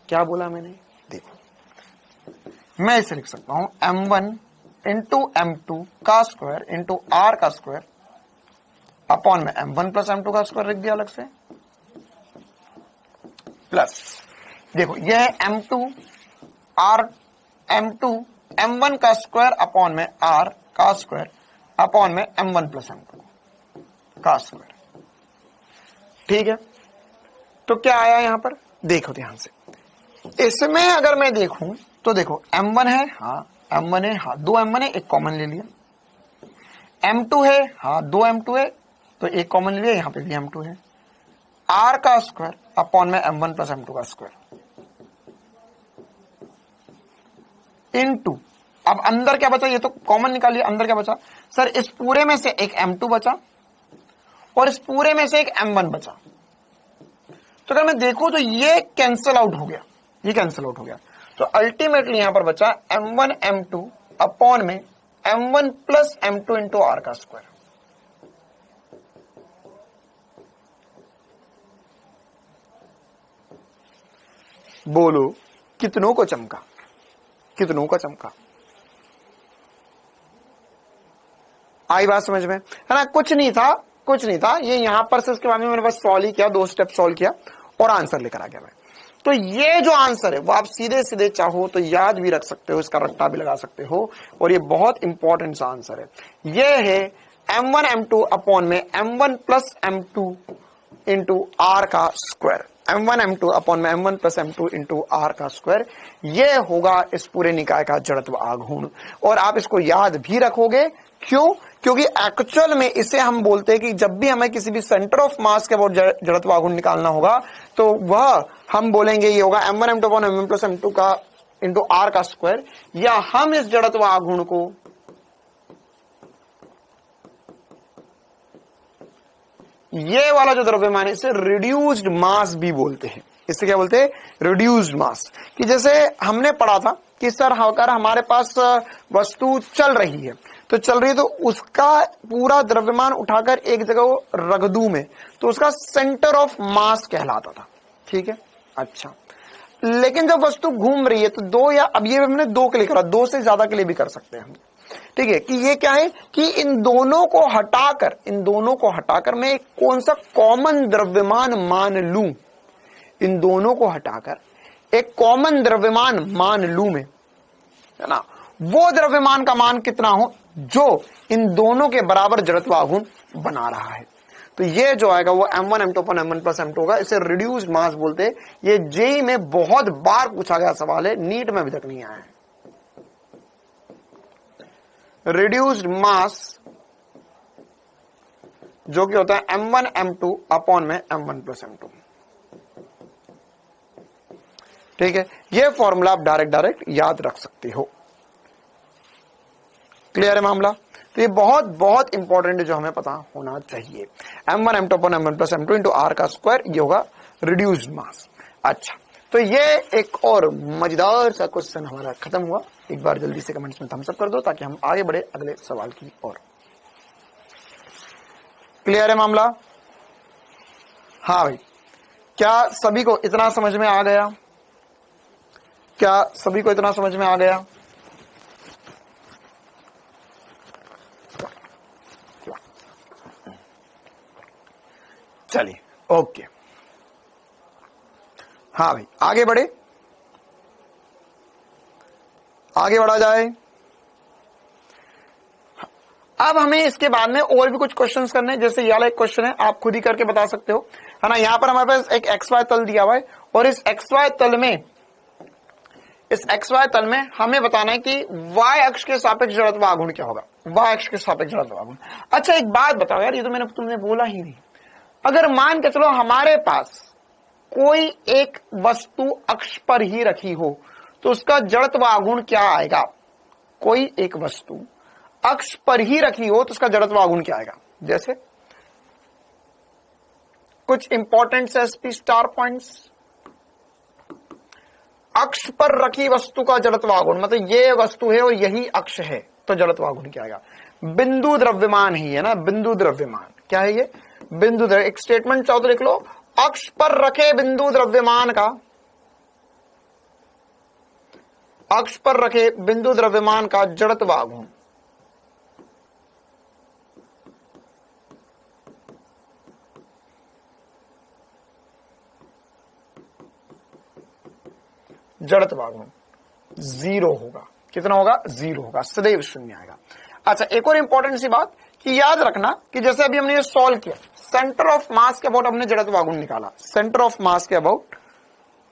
क्या बोला मैंने? देखो मैं इसे लिख सकता हूं m1 इंटू m2 का स्क्वायर इंटू r का स्क्वायर अपॉन में m1 प्लस m2 का स्क्वायर लिख दिया अलग से, प्लस देखो यह है m1 का स्क्वायर अपॉन में r का स्क्वायर अपॉन में m1 प्लस m2 का स्क्वायर। ठीक है, तो क्या आया यहां पर? देखो ध्यान से, इसमें अगर मैं देखूं तो देखो m1 है, हाँ m1 है, हाँ दो m1 है, एक कॉमन ले लिया। m2 है, हाँ दो m2 है, तो एक कॉमन ले लिया, यहां पे भी m2 है। r का स्क्वायर अपॉन में m1 प्लस m2 का स्क्वायर इनटू, अब अंदर क्या बचा? ये तो कॉमन निकालिए, अंदर क्या बचा? सर इस पूरे में से एक m2 बचा और इस पूरे में से एक m1 बचा। तो अगर मैं देखूं तो ये कैंसिल आउट हो गया, ये कैंसिल आउट हो गया। तो अल्टीमेटली यहां पर बचा m1 m2 अपॉन में m1 plus m2 into R का स्क्वायर। बोलो कितनों को चमका? कितनों का चमका? आई बात समझ में? है ना? कुछ नहीं था, कुछ नहीं था। ये यहां पर से उसके बाद में मैंने बस सॉल्व ही किया, 2 स्टेप सॉल्व किया और आंसर लेकर आ गया मैं। तो ये जो आंसर है वो आप सीधे सीधे चाहो तो याद भी रख सकते हो, इसका रट्टा भी लगा सकते हो, और ये बहुत इंपॉर्टेंट सा आंसर है। ये है m1 m2 अपॉन में m1 plus m2 into R का स्क्वायर, m1 m2 अपॉन में m1 plus m2 into R का स्क्वायर। ये होगा इस पूरे निकाय का जड़त्व आघूर्ण, और आप इसको याद भी रखोगे। क्यों? क्योंकि एक्चुअल में इसे हम बोलते हैं कि जब भी हमें किसी भी सेंटर ऑफ मास के अबाउट जड़त्व आघूर्ण निकालना होगा तो वह हम बोलेंगे ये होगा m1 m2 upon m1 plus m2 का इंटू आर का स्क्वायर, या हम इस जड़त्व आघूर्ण को ये वाला जो द्रव्यमान है इसे रिड्यूस्ड मास भी बोलते हैं। इससे क्या बोलते हैं? रिड्यूस्ड मास। कि जैसे हमने पढ़ा था कि सर अगर हमारे पास वस्तु चल रही है तो उसका पूरा द्रव्यमान उठाकर एक जगह रख दूं मैं, तो उसका सेंटर ऑफ मास कहलाता था। ठीक है, अच्छा, लेकिन जब वस्तु घूम रही है तो दो, या अब ये हमने 2 के लिए करा, 2 से ज्यादा के लिए भी कर सकते हैं हम, ठीक है, कि ये क्या है कि इन दोनों को हटाकर मैं एक कौन सा कॉमन द्रव्यमान मान लूं, इन दोनों को हटाकर एक कॉमन द्रव्यमान मान लूं मैं, है ना, वो द्रव्यमान का मान कितना हो जो इन दोनों के बराबर जड़त्व आघूर्ण बना रहा है। तो ये जो आएगा वो m1 m2 अपन m1 प्लस m2 होगा। इसे रिड्यूस्ड मास बोलते हैं। ये जेई में बहुत बार पूछा गया सवाल है, नीट में अभी तक नहीं आया है। रिड्यूस्ड मास जो कि होता है m1 m2 अपॉन में m1 प्लस m2। ठीक है, ये फॉर्मूला आप डायरेक्ट याद रख सकते हो। क्लियर है मामला? तो ये बहुत बहुत इंपॉर्टेंट है जो हमें पता होना चाहिए। m1 m2 upon m1 plus m2 into r का स्क्वायर, ये होगा रिड्यूस्ड मास। अच्छा, तो ये एक और मजेदार सा क्वेश्चन हमारा खत्म हुआ। एक बार जल्दी से कमेंट्स में थम्स अप कर दो ताकि हम आगे बढ़े अगले सवाल की ओर। क्लियर है मामला? हाँ भाई, क्या सभी को इतना समझ में आ गया? क्या सभी को इतना समझ में आ गया? चलिए, ओके। हाँ भाई, आगे बढ़े, आगे बढ़ा जाए। अब हमें इसके बाद में और भी कुछ क्वेश्चंस करने हैं। जैसे ये वाला एक क्वेश्चन है, आप खुद ही करके बता सकते हो, है ना। यहां पर हमारे पास एक XY तल दिया हुआ है और इस XY तल में हमें बताना है कि Y अक्ष के सापेक्ष जड़त्व आघूर्ण क्या होगा। Y अक्ष के सापेक्ष जड़त्व आघूर्ण। अच्छा, एक बात बताओ यार, ये तो तुमने बोला ही नहीं। अगर मान के चलो हमारे पास कोई एक वस्तु अक्ष पर ही रखी हो तो उसका जड़त्व आघूर्ण क्या आएगा? कोई एक वस्तु अक्ष पर ही रखी हो तो उसका जड़त्व आघूर्ण क्या आएगा? जैसे कुछ इंपॉर्टेंट एसपी स्टार पॉइंट्स। अक्ष पर रखी वस्तु का जड़त्व आघूर्ण, मतलब ये वस्तु है और यही अक्ष है, तो जड़त्व आघूर्ण क्या आएगा? बिंदु द्रव्यमान ही है ना, बिंदु द्रव्यमान। क्या है ये? बिंदु द्रव्य। एक स्टेटमेंट चाहो तो लिख लो, अक्ष पर रखे बिंदु द्रव्यमान का, अक्ष पर रखे बिंदु द्रव्यमान का जड़त्व आघूर्ण जड़त्व आघूर्ण 0 होगा। कितना होगा? 0 होगा, सदैव शून्य आएगा। अच्छा, एक और इंपॉर्टेंट सी बात कि याद रखना कि जैसे अभी हमने ये सॉल्व किया, सेंटर ऑफ मास के अबाउट हमने जड़त्व आघूर्ण निकाला, सेंटर ऑफ मास के अबाउट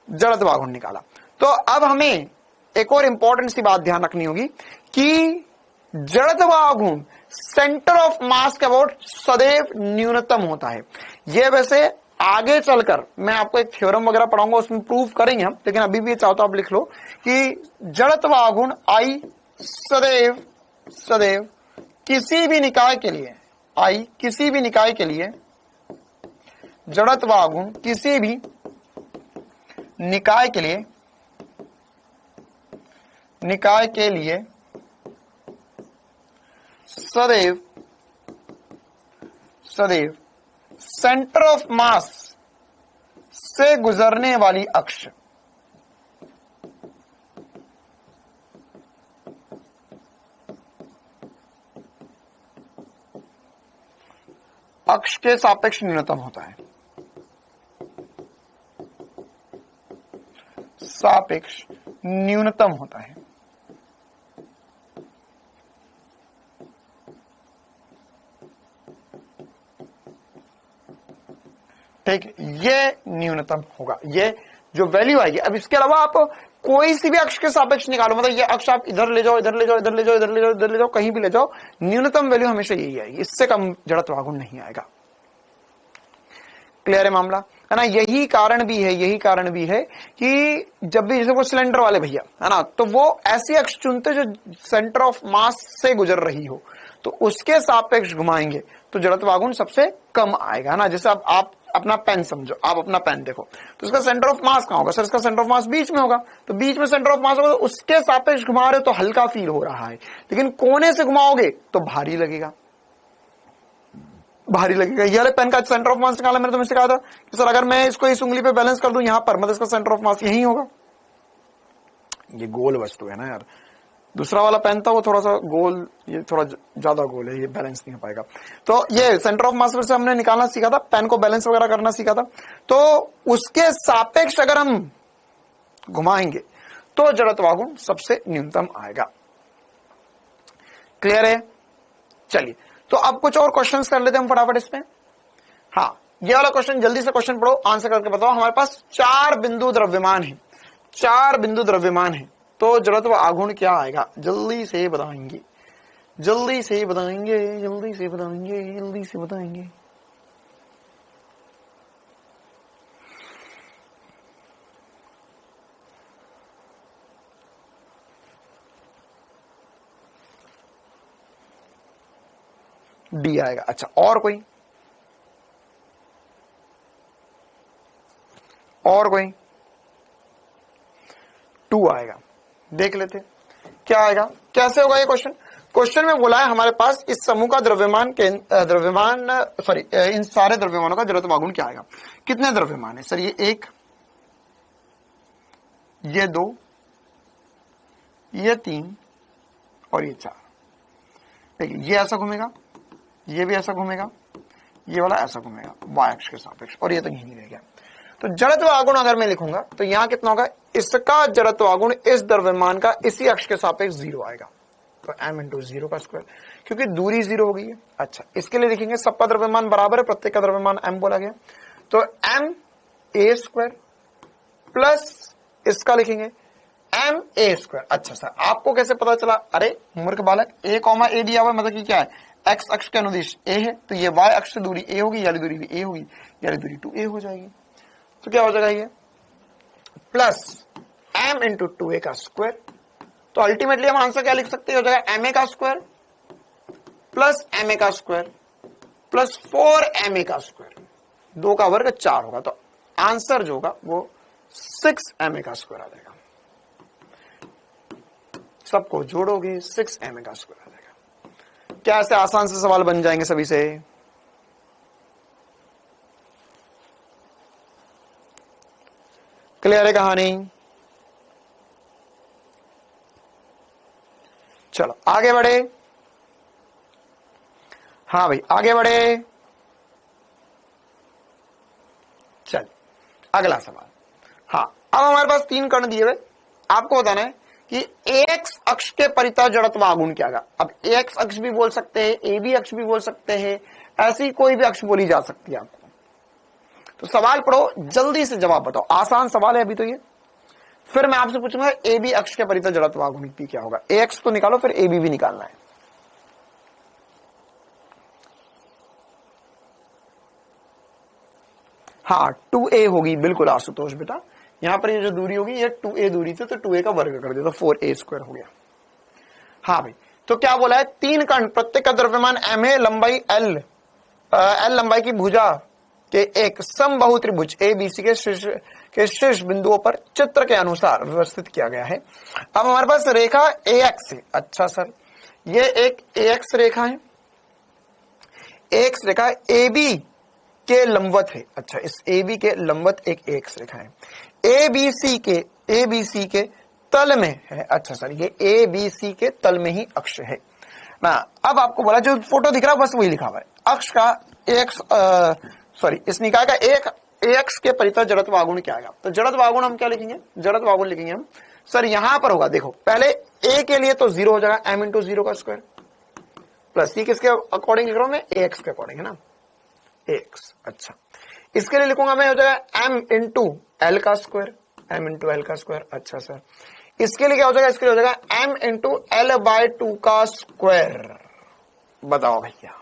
जड़त्व आघूर्ण निकाला। तो अब हमें एक और इंपॉर्टेंट सी बात ध्यान रखनी होगी कि जड़त्व आघूर्ण सेंटर ऑफ मास के अबाउट सदैव न्यूनतम होता है। यह वैसे आगे चलकर मैं आपको एक थ्योरम वगैरह पढ़ाऊंगा, उसमें प्रूव करेंगे हम, लेकिन अभी भी चाहो तो आप लिख लो कि जड़त्व आघूर्ण I सदैव किसी भी निकाय के लिए, I किसी भी निकाय के लिए, जड़त्व आघूर्ण किसी भी निकाय के लिए सदैव सेंटर ऑफ मास से गुजरने वाली अक्ष के सापेक्ष न्यूनतम होता है। सापेक्ष न्यूनतम होता है। ठीक है, ये न्यूनतम होगा, ये जो वैल्यू आएगी। अब इसके अलावा आप कोई सी भी अक्ष के सापेक्ष निकालो, मतलब ये अक्ष आप इधर ले जाओ, इधर ले जाओ, इधर ले जाओ, इधर ले जाओ, इधर ले जाओ, कहीं भी ले जाओ, न्यूनतम वैल्यू हमेशा यही आएगी, इससे कम जड़त्व आघूर्ण नहीं आएगा। क्लियर है मामला, है ना। यही कारण भी है कि जब भी जैसे वो सिलेंडर वाले भैया, है ना, तो वो ऐसी अक्ष चुनते जो सेंटर ऑफ मास से गुजर रही हो, तो उसके सापेक्ष घुमाएंगे तो जड़त्व आघूर्ण सबसे कम आएगा, है ना। जैसे अब आप अपना पेन समझो, आप अपना पेन देखो तो उसका सेंटर ऑफ मास कहां होगा? सर इसका सेंटर ऑफ मास बीच में होगा, तो बीच में सेंटर ऑफ मास होगा, तो उसके सापेक्ष घुमा रहे हो तो हल्का फील हो रहा है, लेकिन कोने से घुमाओगे तो भारी लगेगा। ये वाले पेन का सेंटर ऑफ मास निकाला मैंने तुमसे कहा था कि सर अगर मैं इसको इस उंगली पे बैलेंस कर दूं यहां पर, मतलब इसका सेंटर ऑफ मास यही होगा। ये गोल वस्तु है ना यार, दूसरा वाला पेन था वो थोड़ा सा गोल, ये थोड़ा ज्यादा गोल है, ये बैलेंस नहीं हो पाएगा। तो ये सेंटर ऑफ मास से हमने निकालना सीखा था, पेन को बैलेंस वगैरह करना सीखा था। तो उसके सापेक्ष अगर हम घुमाएंगे तो जड़त्वागुण सबसे न्यूनतम आएगा। क्लियर है? चलिए, तो अब कुछ और क्वेश्चंस कर लेते हैं हम फटाफट इसमें। हाँ, ये वाला क्वेश्चन जल्दी से क्वेश्चन पढ़ो, आंसर करके बताओ। हमारे पास 4 बिंदु द्रव्यमान है, 4 बिंदु द्रव्यमान है, तो जड़त्व आघूर्ण क्या आएगा? जल्दी से बताएंगे, जल्दी से बताएंगे, जल्दी से बताएंगे, जल्दी से बताएंगे। डी आएगा। अच्छा, और कोई? और कोई? 2 आएगा। देख लेते क्या आएगा, कैसे होगा ये क्वेश्चन। क्वेश्चन में बोला है हमारे पास इस समूह का द्रव्यमान इन सारे द्रव्यमानों का जड़त्वागुण क्या आएगा। कितने द्रव्यमान है सर? ये 1, ये 2, ये 3 और ये 4। देखिए, ये ऐसा घूमेगा, ये भी ऐसा घूमेगा, ये वाला ऐसा घूमेगा y अक्ष के सापेक्ष, और ये तो यहीं रह गया। तो जड़त्व आघूर्ण अगर मैं लिखूंगा तो यहां कितना होगा? इसका जड़त्व आघूर्ण इस द्रव्यमान का इसी अक्ष के सापेक्ष 0 आएगा, तो m इंटू 0 का स्क्वायर, क्योंकि दूरी 0 हो गई है। अच्छा, इसके लिए लिखेंगे सबका द्रव्यमान बराबर है, प्रत्येक का द्रव्यमान m बोला गया, तो m a स्क्वायर प्लस इसका लिखेंगे m a स्क्वायर। अच्छा सर, आपको कैसे पता चला? अरे मूर्ख बालक, a कॉमा a दिया हुआ, मतलब कि क्या है? x अक्ष के अनुदिश a है, तो ये y अक्ष से दूरी a होगी, यानी दूरी भी a होगी, यानी दूरी 2a हो जाएगी। तो क्या हो जाएगा ये? प्लस m इंटू 2a का स्क्वायर। तो अल्टीमेटली हम आंसर क्या लिख सकते हैं? हो जाएगा ma का स्क्वायर प्लस ma का स्क्वायर प्लस 4ma का स्क्वायर, 2 का वर्ग 4 होगा, तो आंसर जो होगा वो 6ma का स्क्वायर आ जाएगा। सबको जोड़ोगे 6ma का स्क्वायर आ जाएगा। क्या ऐसे आसान से सवाल बन जाएंगे सभी से? क्लियर है कहानी? चलो आगे बढ़े। हाँ भाई, आगे बढ़े। चल अगला सवाल। हाँ, अब हमारे पास 3 कण दिए हुए, आपको बताना है कि एक्स अक्ष के परितः जड़त्व आघूर्ण क्या है। अब एक्स अक्ष भी बोल सकते हैं, ए बी अक्ष भी बोल सकते हैं, ऐसी कोई भी अक्ष बोली जा सकती है आपको। तो सवाल पढ़ो, जल्दी से जवाब बताओ। आसान सवाल है अभी तो ये। फिर मैं आपसे पूछूंगा ए बी अक्ष के परितः जड़त्व आघूर्ण पी क्या होगा। ए एक्स तो निकालो, फिर ए बी भी निकालना है। हाँ, 2a होगी, बिल्कुल आशुतोष बेटा। यहां पर ये जो दूरी होगी ये 2a दूरी थी, तो 2a का वर्ग कर दिया तो 4a स्क्वायर हो गया। हाँ भाई, तो क्या बोला है? 3 कण, प्रत्येक का द्रव्यमान m है, लंबाई l लंबाई की भुजा के एक समबाहु त्रिभुज ABC के शीर्ष बिंदुओं पर चित्र के अनुसार व्यवस्थित किया गया है। अब हमारे पास रेखा AX है। अच्छा सर, ये एक AX रेखा है, AX रेखा AB के लंबवत है। अच्छा, इस AB के लंबवत एक AX रेखा है, ABC के तल में है। अच्छा सर, ये ABC के तल में ही अक्ष है ना। अब आपको बोला जो फोटो दिख रहा है बस वही लिखा हुआ है, अक्ष का इस निकाय का एक AX के परितः जड़त्व आघूर्ण क्या आएगा। तो जड़त्व आघूर्ण हम क्या लिखेंगे? जड़त्व आघूर्ण लिखेंगे हम सर यहां पर होगा, देखो पहले A के लिए तो 0 हो जाएगा, m इंटू 0 का स्क्वायर, प्लस C किसके अकॉर्डिंग लिख रहा हूं मैं? AX के अकॉर्डिंग है ना, AX। अच्छा, इसके लिए लिखूंगा मैं, हो जाएगा m इंटू L का स्क्वायर, m इंटू L का स्क्वायर। अच्छा सर, इसके लिए क्या हो जाएगा? इसके लिए हो जाएगा m इंटू L/2 का स्क्वायर। बताओ भैया,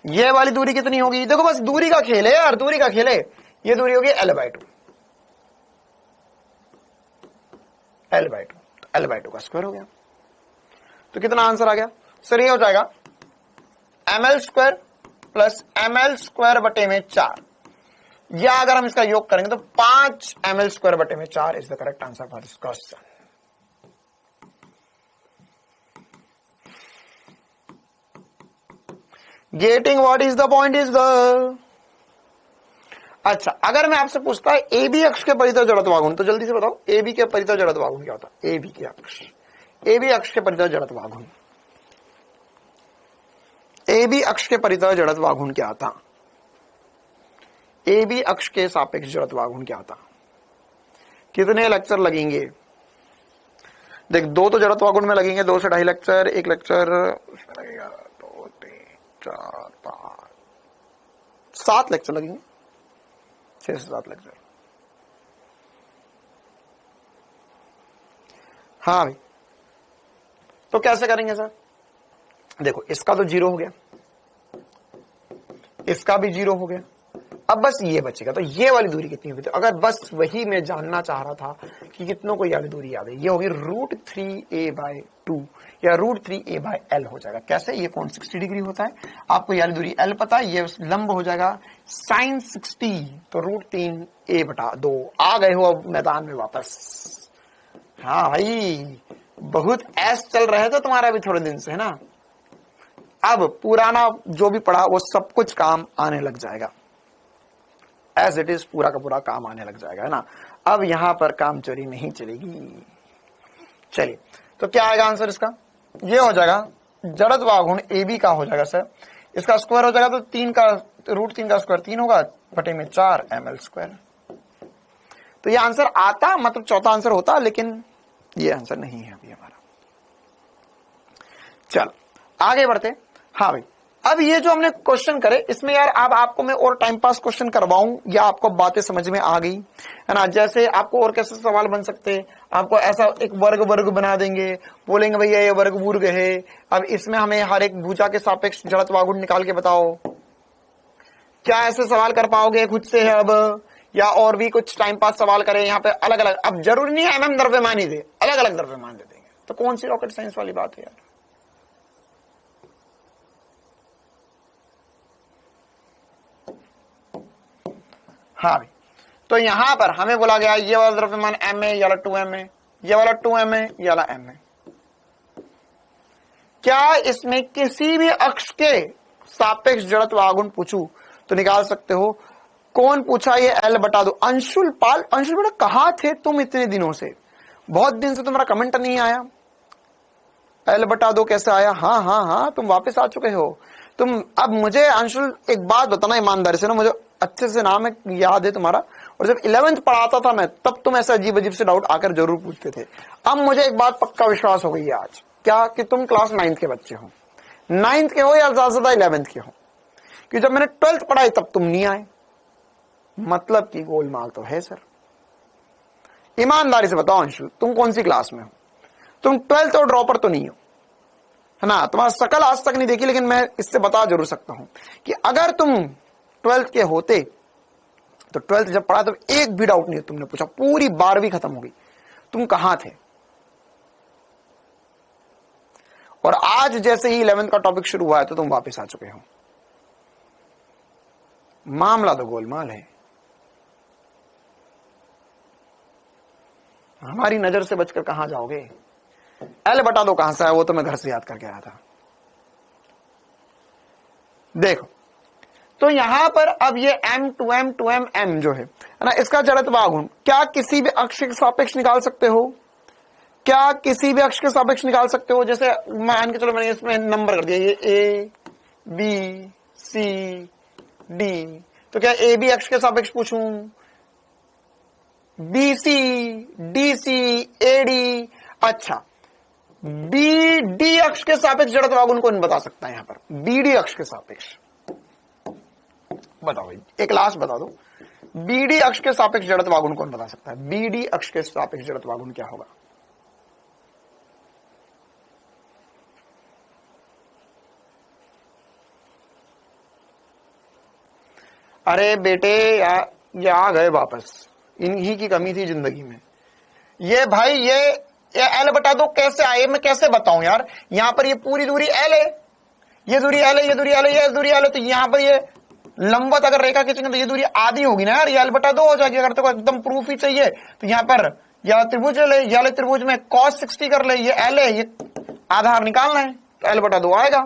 ये वाली दूरी कितनी होगी? देखो बस दूरी का खेल है यार, दूरी का खेल है। ये दूरी होगी L/2, L/2 का स्क्वायर हो गया। तो कितना आंसर आ गया सर? ये हो जाएगा ml square plus ml square बटे में 4, या अगर हम इसका योग करेंगे तो 5 ml स्क्वायर बटे में 4 is the correct answer for this question. Getting what is the point is the. अच्छा, अगर मैं आपसे पूछता है ए बी अक्ष के परितः जड़त्व गुण, तो जल्दी से बताओ ए बी के परितः जड़त्व गुण क्या होता है? ए बी के अक्ष, ए बी अक्ष के परितः जड़त्व गुण, ए बी अक्ष के परितः जड़त्व गुण क्या था? ए बी अक्ष के सापेक्ष जड़त्व गुण क्या था? कितने लेक्चर लगेंगे? देख, 2 तो जड़त्व गुण में लगेंगे, 2 से 2.5 लेक्चर, 1 लेक्चर उसमें लगेगा 2 3 4 5 7 लेक्चर लगेंगे, 6 से 7 लेक्चर। हाँ भाई, तो कैसे करेंगे सर? देखो, इसका तो 0 हो गया, इसका भी 0 हो गया, अब बस ये बचेगा। तो ये वाली दूरी कितनी होगी? तो अगर बस वही मैं जानना चाह रहा था कि कितनों को ये वाली दूरी याद है, ये होगी √3a/2 या √3a/l हो जाएगा। कैसे? ये कोण 60 डिग्री होता है, आपको ये वाली दूरी l पता है, ये लंब हो जाएगा sin 60, तो √3a/2। आ गए हो अब मैदान में वापस। हाँ भाई, बहुत ऐस चल रहे थे तुम्हारा भी थोड़े दिन से, है ना? अब पुराना जो भी पढ़ा वो सब कुछ काम आने लग जाएगा, एज इट इज पूरा का पूरा काम आने लग जाएगा, है ना? अब यहां पर काम चोरी नहीं चलेगी। चलिए, तो क्या आएगा आंसर इसका? ये हो जाएगा जड़त्व गुण ए बी का हो जाएगा सर, इसका स्क्वायर हो जाएगा, तो 3 का √3 का स्क्वायर 3 होगा, बटे में 4 ml²। तो ये आंसर आता, मतलब चौथा आंसर होता, लेकिन ये आंसर नहीं है अभी हमारा। चल आगे बढ़ते। हाँ भाई, अब ये जो हमने क्वेश्चन करे, इसमें यार अब आपको मैं और टाइम पास क्वेश्चन करवाऊं या आपको बातें समझ में आ गई, है ना? जैसे आपको और कैसे सवाल बन सकते हैं, आपको ऐसा एक वर्ग बना देंगे, बोलेंगे भैया ये वर्ग है, अब इसमें हमें हर एक भुजा के सापेक्ष जड़त्व गुण निकाल के बताओ। क्या ऐसे सवाल कर पाओगे खुद से है अब, या और भी कुछ टाइम पास सवाल करें यहाँ पे अलग अलग? अब जरूरी नहीं है द्रव्यमान ही दे, अलग अलग द्रव्यमान दे देंगे, तो कौन सी रॉकेट साइंस वाली बात है यार? हाँ भाई, तो यहां पर हमें बोला गया ये वाला द्रव्यमान m है, ये वाला 2m है, ये वाला 2m है, ये वाला m है। क्या इसमें किसी भी अक्ष के सापेक्ष जड़त्व आघूर्ण पूछूं तो निकाल सकते हो? कौन पूछा? ये l बटा दो। अंशुल पाल, अंशुल बेटा कहां थे तुम इतने दिनों से? बहुत दिन से तुम्हारा कमेंट नहीं आया। l बटा दो कैसे आया? हाँ हाँ हाँ, तुम वापस आ चुके हो तुम। अब मुझे अंशुल एक बात बताना ईमानदारी से ना, मुझे अच्छे से नाम याद है तुम्हारा, और जब 11th पढ़ाता था मैं, तब तुम ऐसा अजीब अजीब से डाउट आकर जरूर पूछते थे। अब मुझे एक बात पक्का विश्वास हो गई है आज, क्या? कि तुम क्लास 9th के बच्चे हो, 9th के हो या ज्यादा से ज्यादा 11th के हो, कि जब मैंने 12th पढ़ाई तब तुम नहीं आए। मतलब कि गोलमाल तो है सर। ईमानदारी से बताओ अंशुल, तुम कौन सी क्लास में हो? तुम 12th और ड्रॉपर तो नहीं हो, है ना? तुम्हारा शकल आज तक नहीं देखी, लेकिन मैं इससे बता जरूर सकता हूं कि अगर तुम 12th के होते तो 12th जब पढ़ा तो एक भी डाउट नहीं तुमने पूछा, पूरी 12वीं खत्म हो गई। तुम कहां थे? और आज जैसे ही 11th का टॉपिक शुरू हुआ है तो तुम वापस आ चुके हो। मामला तो गोलमाल है। हमारी नजर से बचकर कहां जाओगे? l बटा दो कहां से आया? वो तो मैं घर से याद करके आया था। देखो, तो यहां पर अब ये m 2m 2m m जो है ना, इसका जड़त्व आघूर्ण क्या किसी भी अक्ष के सापेक्ष निकाल सकते हो? क्या किसी भी अक्ष के सापेक्ष निकाल सकते हो? जैसे मान के चलो मैंने इसमें नंबर कर दिया, ये a b c d, तो क्या a b अक्ष के सापेक्ष पूछूं? b c d c a d, अच्छा बी डी अक्ष के सापेक्ष जड़त्व आघूर्ण कौन बता सकता है? यहां पर बी डी अक्ष के सापेक्ष बताओ भाई, एक लास्ट बता दो, बी डी अक्ष के सापेक्ष जड़त्व आघूर्ण कौन बता सकता है? बी डी अक्ष के सापेक्ष जड़त्व आघूर्ण क्या होगा? अरे बेटे ये आ गए वापस, इन्हीं की कमी थी जिंदगी में। ये भाई ये एल बटा दो कैसे आए, मैं कैसे बताऊं यार? यहां पर ये पूरी दूरी एल है, ये दूरी एल है, ये दूरी एल है, ये दूरी एल है, तो यहां पर ये लंबवत अगर रेखा खींचेंगे तो ये दूरी आधी होगी ना यार, ये एल बटा 2 हो जाएगी। अगर तो एकदम प्रूफ ही चाहिए तो यहां पर या त्रिभुज ले, या त्रिभुज में cos 60 कर ले, ये एल है, ये आधार निकालना है तो एल बटा 2 आएगा।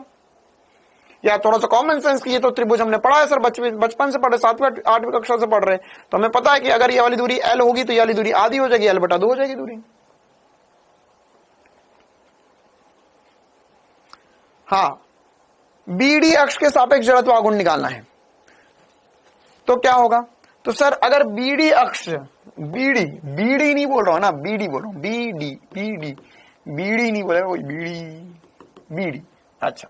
या थोड़ा सा कॉमन सेंस की, ये तो त्रिभुज हमने पढ़ा है सर, बचपन से पढ़े, 7वीं 8वीं कक्षा से पढ़ रहे, तो हमें पता है कि अगर ये वाली दूरी L होगी तो ये वाली दूरी आधी हो जाएगी, L/2 हो जाएगी दूरी। हाँ, BD अक्ष के सापेक्ष जड़त्व आघूर्ण निकालना है तो क्या होगा? तो सर अगर BD अक्ष, BD नहीं बोल रहा हूं ना, BD बोल रहा हूं, BD नहीं बोलेगा कोई, BD। अच्छा,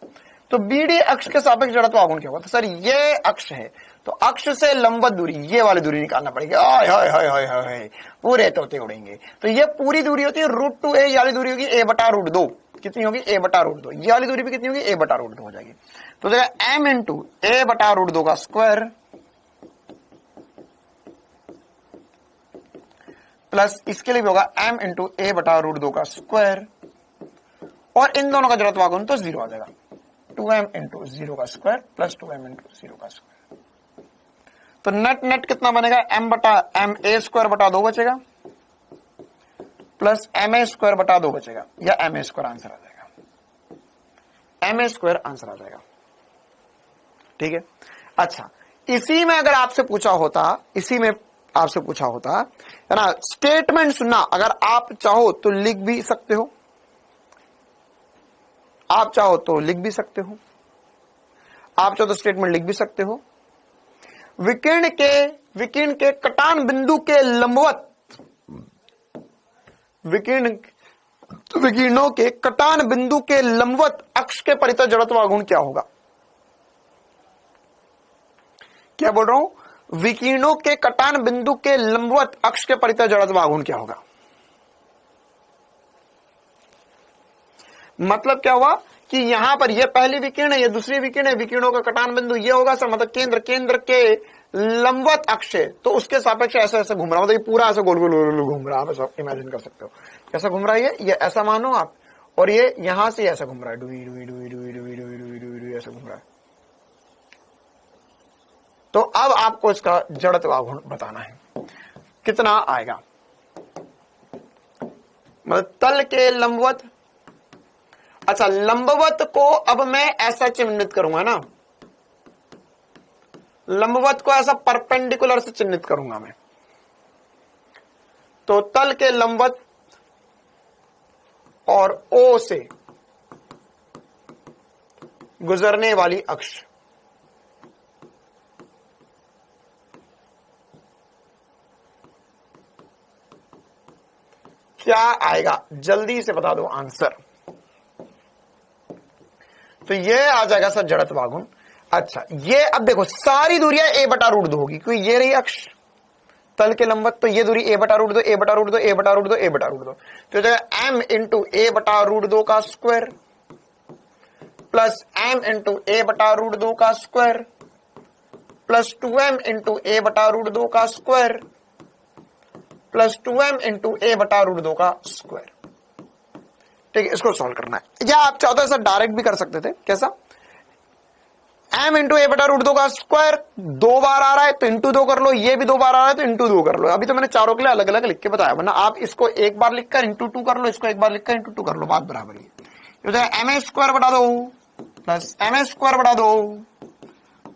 तो BD अक्ष के सापेक्ष जड़त्व आघूर्ण क्या होगा? तो सर ये अक्ष है, तो अक्ष से लंबवत दूरी, ये वाली दूरी निकालना पड़ेगी। हाय हाय हाय हाय हाय, पूरे तोते उड़ेंगे। तो ये पूरी दूरी होती है √2a, ये वाली दूरी होगी a/√2। कितनी होगी? a/√2। ये वाली दूरी भी कितनी होगी? a/√2 हो जाएगी। तो देखा m इंटू a/√2 का स्क्वायर प्लस इसके लिए भी होगा m इंटू a/√2 का स्क्वायर, और इन दोनों का जड़त्व आघूर्ण तो 0 आ जाएगा। 2m इंटू 0 का स्क्वायर प्लस 2m इंटू 0 का स्क्वायर। तो नेट कितना बनेगा? ma² बचेगा प्लस ma² 2 बचेगा, या ma² आंसर आ जाएगा, ma² आंसर आ जाएगा। ठीक है। अच्छा, इसी में अगर आपसे पूछा होता है ना, स्टेटमेंट सुनना, अगर आप चाहो तो लिख भी सकते हो, आप चाहो तो स्टेटमेंट लिख भी सकते हो। विकिरण के कटान बिंदु के लंबवत, विकिरणों के कटान बिंदु के लंबवत अक्ष के परितः जड़त्व आघूर्ण क्या होगा? क्या बोल रहा हूं? विकिरणों के कटान बिंदु के लंबवत अक्ष के परितः जड़त्व आघूर्ण क्या होगा? मतलब क्या हुआ कि यहां पर ये पहली विकिरण है, ये दूसरी विकिरण है, विकिरणों का कटान बिंदु ये होगा सर, मतलब केंद्र के लंबवत अक्ष है, तो उसके सापेक्ष ऐसे ऐसे घूम रहा, मतलब ये पूरा ऐसे गोल गोल घूम रहा, आप ऐसा इमेजिन कर सकते हो। कैसा घूम रहा है? ये ऐसा मानो आप, और ये यहां से ऐसा घूम रहा है, dewy dewy dewy dewy dewy dewy dewy dewy dewy ऐसा घूम रहा है। तो अब आपको इसका जड़त्व आघूर्ण बताना है, कितना आएगा? मतलब तल के लंबवत, अच्छा लंबवत को अब मैं ऐसा चिन्हित करूंगा ना, लंबवत को ऐसा परपेंडिकुलर से चिन्हित करूंगा मैं, तो तल के लंबवत और O से गुजरने वाली अक्ष, क्या आएगा? जल्दी से बता दो आंसर। तो ये आ जाएगा सर जड़त्व आघूर्ण। अच्छा, ये अब देखो सारी दूरियां a/√2 होगी, क्योंकि ये रही अक्ष तल के लंबवत, तो ये दूरी a/√2 a/√2 a/√2 a/√2, तो जगह m इंटू a/√2 का square plus m into a/√2 का square plus 2m into a/√2 का square plus 2m into a/√2 का स्क्वायर। ठीक है, इसको सॉल्व करना है, या आप चाहते सर डायरेक्ट भी कर सकते थे। कैसा? m इंटू a/√2 का स्क्वायर 2 बार आ रहा है तो इंटू 2 कर लो, ये भी 2 बार आ रहा है तो इंटू 2 कर लो। अभी तो मैंने चारों के लिए अलग अलग लिख के बताया, वरना आप इसको एक बार लिखकर इंटू 2 कर लो, इसको एक बार लिखकर इंटू 2 कर लो, बात बराबर ही है। ma² बढ़ा दो प्लस ma² बढ़ा दो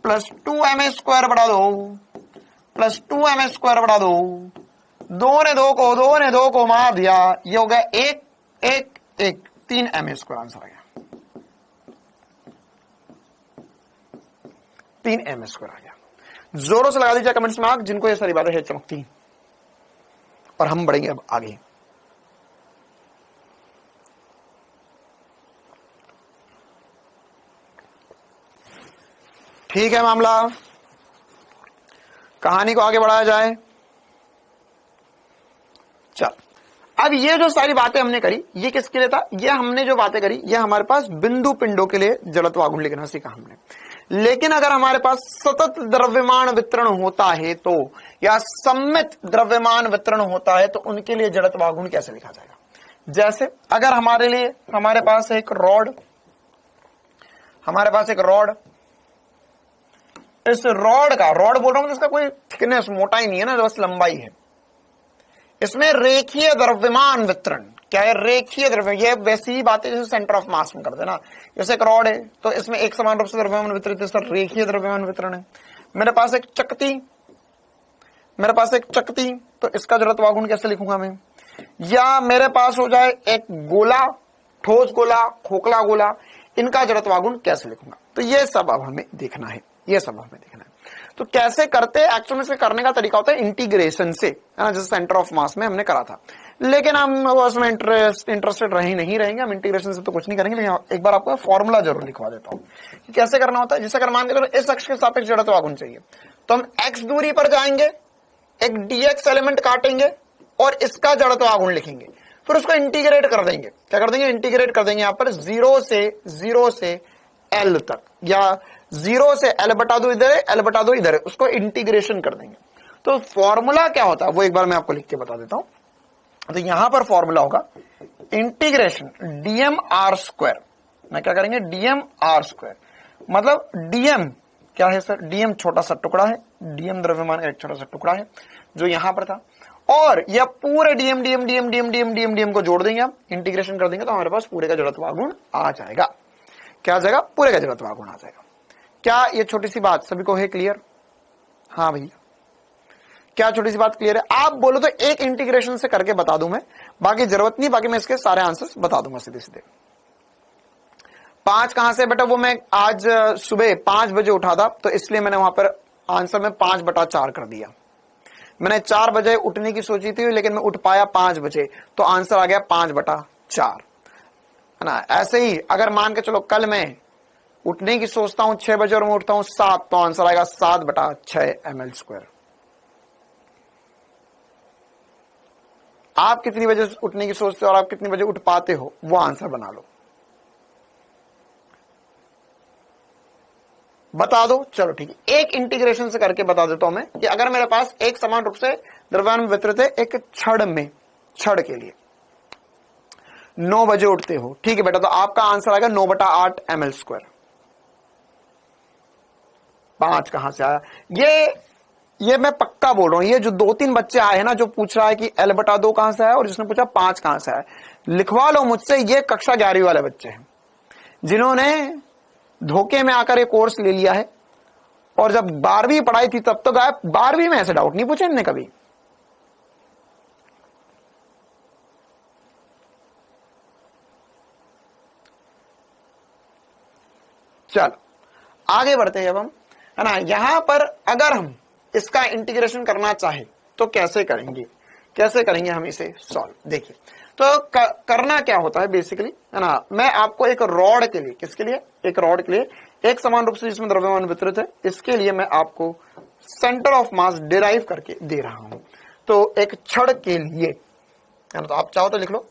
प्लस 2ma² बढ़ा दो प्लस 2ma² बढ़ा दो, 2 ने 2 को मार दिया, ये हो गया 1 1 1 3 ma² आंसर आ गया, 3 ma² आ गया। जोरों से लगा दीजिए कमेंट्स में आग जिनको ये सारी बातें है चमकती, और हम बढ़ेंगे अब आगे। ठीक है मामला, कहानी को आगे बढ़ाया जाए। चल, अब ये जो सारी बातें हमने करी, ये किसके लिए था? ये हमने जो बातें करी, ये हमारे पास बिंदु पिंडों के लिए जड़त्व आघूर्ण लिखना सीखा हमने। लेकिन अगर हमारे पास सतत द्रव्यमान वितरण होता है तो, या सममित द्रव्यमान वितरण होता है तो उनके लिए जड़त्व आघूर्ण कैसे लिखा जाएगा? जैसे अगर हमारे पास एक रॉड, इस रॉड बोल रहा हूं, इसका कोई थिकनेस मोटाई नहीं है ना, बस लंबाई है। इसमें रेखीय द्रव्यमान वितरण क्या है, रेखीय द्रव्यमान। ये वैसी ही बात है जैसे सेंटर ऑफ मास में करते हैं ना, जैसे एक रॉड है तो इसमें एक समान रूप से द्रव्यमान वितरित है, सर रेखीय द्रव्यमान वितरण है। मेरे पास एक चकती, तो इसका जड़त्व आघूर्ण कैसे लिखूंगा मैं, या मेरे पास हो जाए एक गोला, ठोस गोला, खोखला गोला, इनका जड़त्व आघूर्ण कैसे लिखूंगा। तो ये सब अब हमें देखना है, तो कैसे करते हैं एक्चुअली, इसमें करने का तरीका होता है इंटीग्रेशन से, है ना, जैसे सेंटर ऑफ मास में हमने करा था। लेकिन हम उसमें इंटरेस्टेड नहीं रहेंगे, हम इंटीग्रेशन से तो कुछ नहीं करेंगे। लेकिन एक बार आपको फॉर्मूला जरूर लिखवा देता हूं कि कैसे करना होता है। जैसे अगर मान के चलो इस अक्ष के सापेक्ष जड़त्व आघूर्ण चाहिए, तो हम x दूरी पर जाएंगे, एक dx एलिमेंट काटेंगे और इसका जड़त्व आघूर्ण लिखेंगे, फिर उसको इंटीग्रेट कर देंगे। क्या कर देंगे, इंटीग्रेट कर देंगे यहां पर 0 से L तक, या 0 से L बटा दो इधर है, L बटा दो इधर है, उसको इंटीग्रेशन कर देंगे। तो फॉर्मूला क्या होता है वो एक बार मैं आपको लिख के बता देता हूं। तो यहां पर फॉर्मूला होगा इंटीग्रेशन dm r स्क्वायर। मैं क्या करेंगे, dm r स्क्वायर, मतलब dm क्या है सर, dm छोटा सा टुकड़ा है, dm द्रव्यमान का एक छोटा सा टुकड़ा है जो यहां पर था, और यह पूरे dm को जोड़ देंगे, हम इंटीग्रेशन कर देंगे तो हमारे पास पूरे का जड़त्व आघूर्ण आ जाएगा। क्या आ जाएगा, पूरे का जड़त्व आघूर्ण आ जाएगा। क्या ये छोटी सी बात सभी को है क्लियर? हाँ भैया, क्या छोटी सी बात क्लियर है? आप बोलो तो एक इंटीग्रेशन से करके बता दूं मैं, बाकी जरूरत नहीं, बाकी मैं इसके सारे आंसर्स बता दूंगा सीधे सीधे। 5 कहां से बेटा, वो मैं आज सुबह 5 बजे उठा था, तो इसलिए मैंने वहां पर आंसर में 5/4 कर दिया। मैंने 4 बजे उठने की सोची थी, लेकिन मैं उठ पाया 5 बजे, तो आंसर आ गया 5/4, है ना। ऐसे ही अगर मान के चलो कल मैं उठने की सोचता हूं 6 बजे और मैं उठता हूं 7, तो आंसर आएगा 7/6 ml²। आप कितनी बजे उठने की सोचते हो और आप कितनी बजे उठ पाते हो, वो आंसर बना लो, बता दो। चलो ठीक है, एक इंटीग्रेशन से करके बता देता हूं मैं कि अगर मेरे पास एक समान रूप से द्रव्यमान वितरित है एक छड़ के लिए, 9 बजे उठते हो, ठीक है बेटा, तो आपका आंसर आएगा 9/8 ml²। 5 कहां से आया, ये मैं पक्का बोल रहा हूं। ये जो 2-3 बच्चे आए हैं ना, जो पूछ रहा है कि L/2 कहां से आया और जिसने पूछा 5 कहां से आया, लिखवा लो मुझसे, ये कक्षा 11वीं वाले बच्चे हैं जिन्होंने धोखे में आकर एक कोर्स ले लिया है, और जब 12वीं पढ़ाई थी तब तो गायब। 12वीं में ऐसे डाउट नहीं पूछे इनने कभी। चलो आगे बढ़ते हैं अब हम, है ना। यहां पर अगर हम इसका इंटीग्रेशन करना चाहे तो कैसे करेंगे हम इसे सॉल्व। देखिए, तो करना क्या होता है बेसिकली, है ना। मैं आपको एक रॉड के लिए, किसके लिए, एक रॉड के लिए एक समान रूप से जिसमें द्रव्यमान वितरित है, इसके लिए मैं आपको सेंटर ऑफ मास डिराइव करके दे रहा हूं। तो एक छड़ के लिए, है ना, तो आप चाहो तो लिख लो,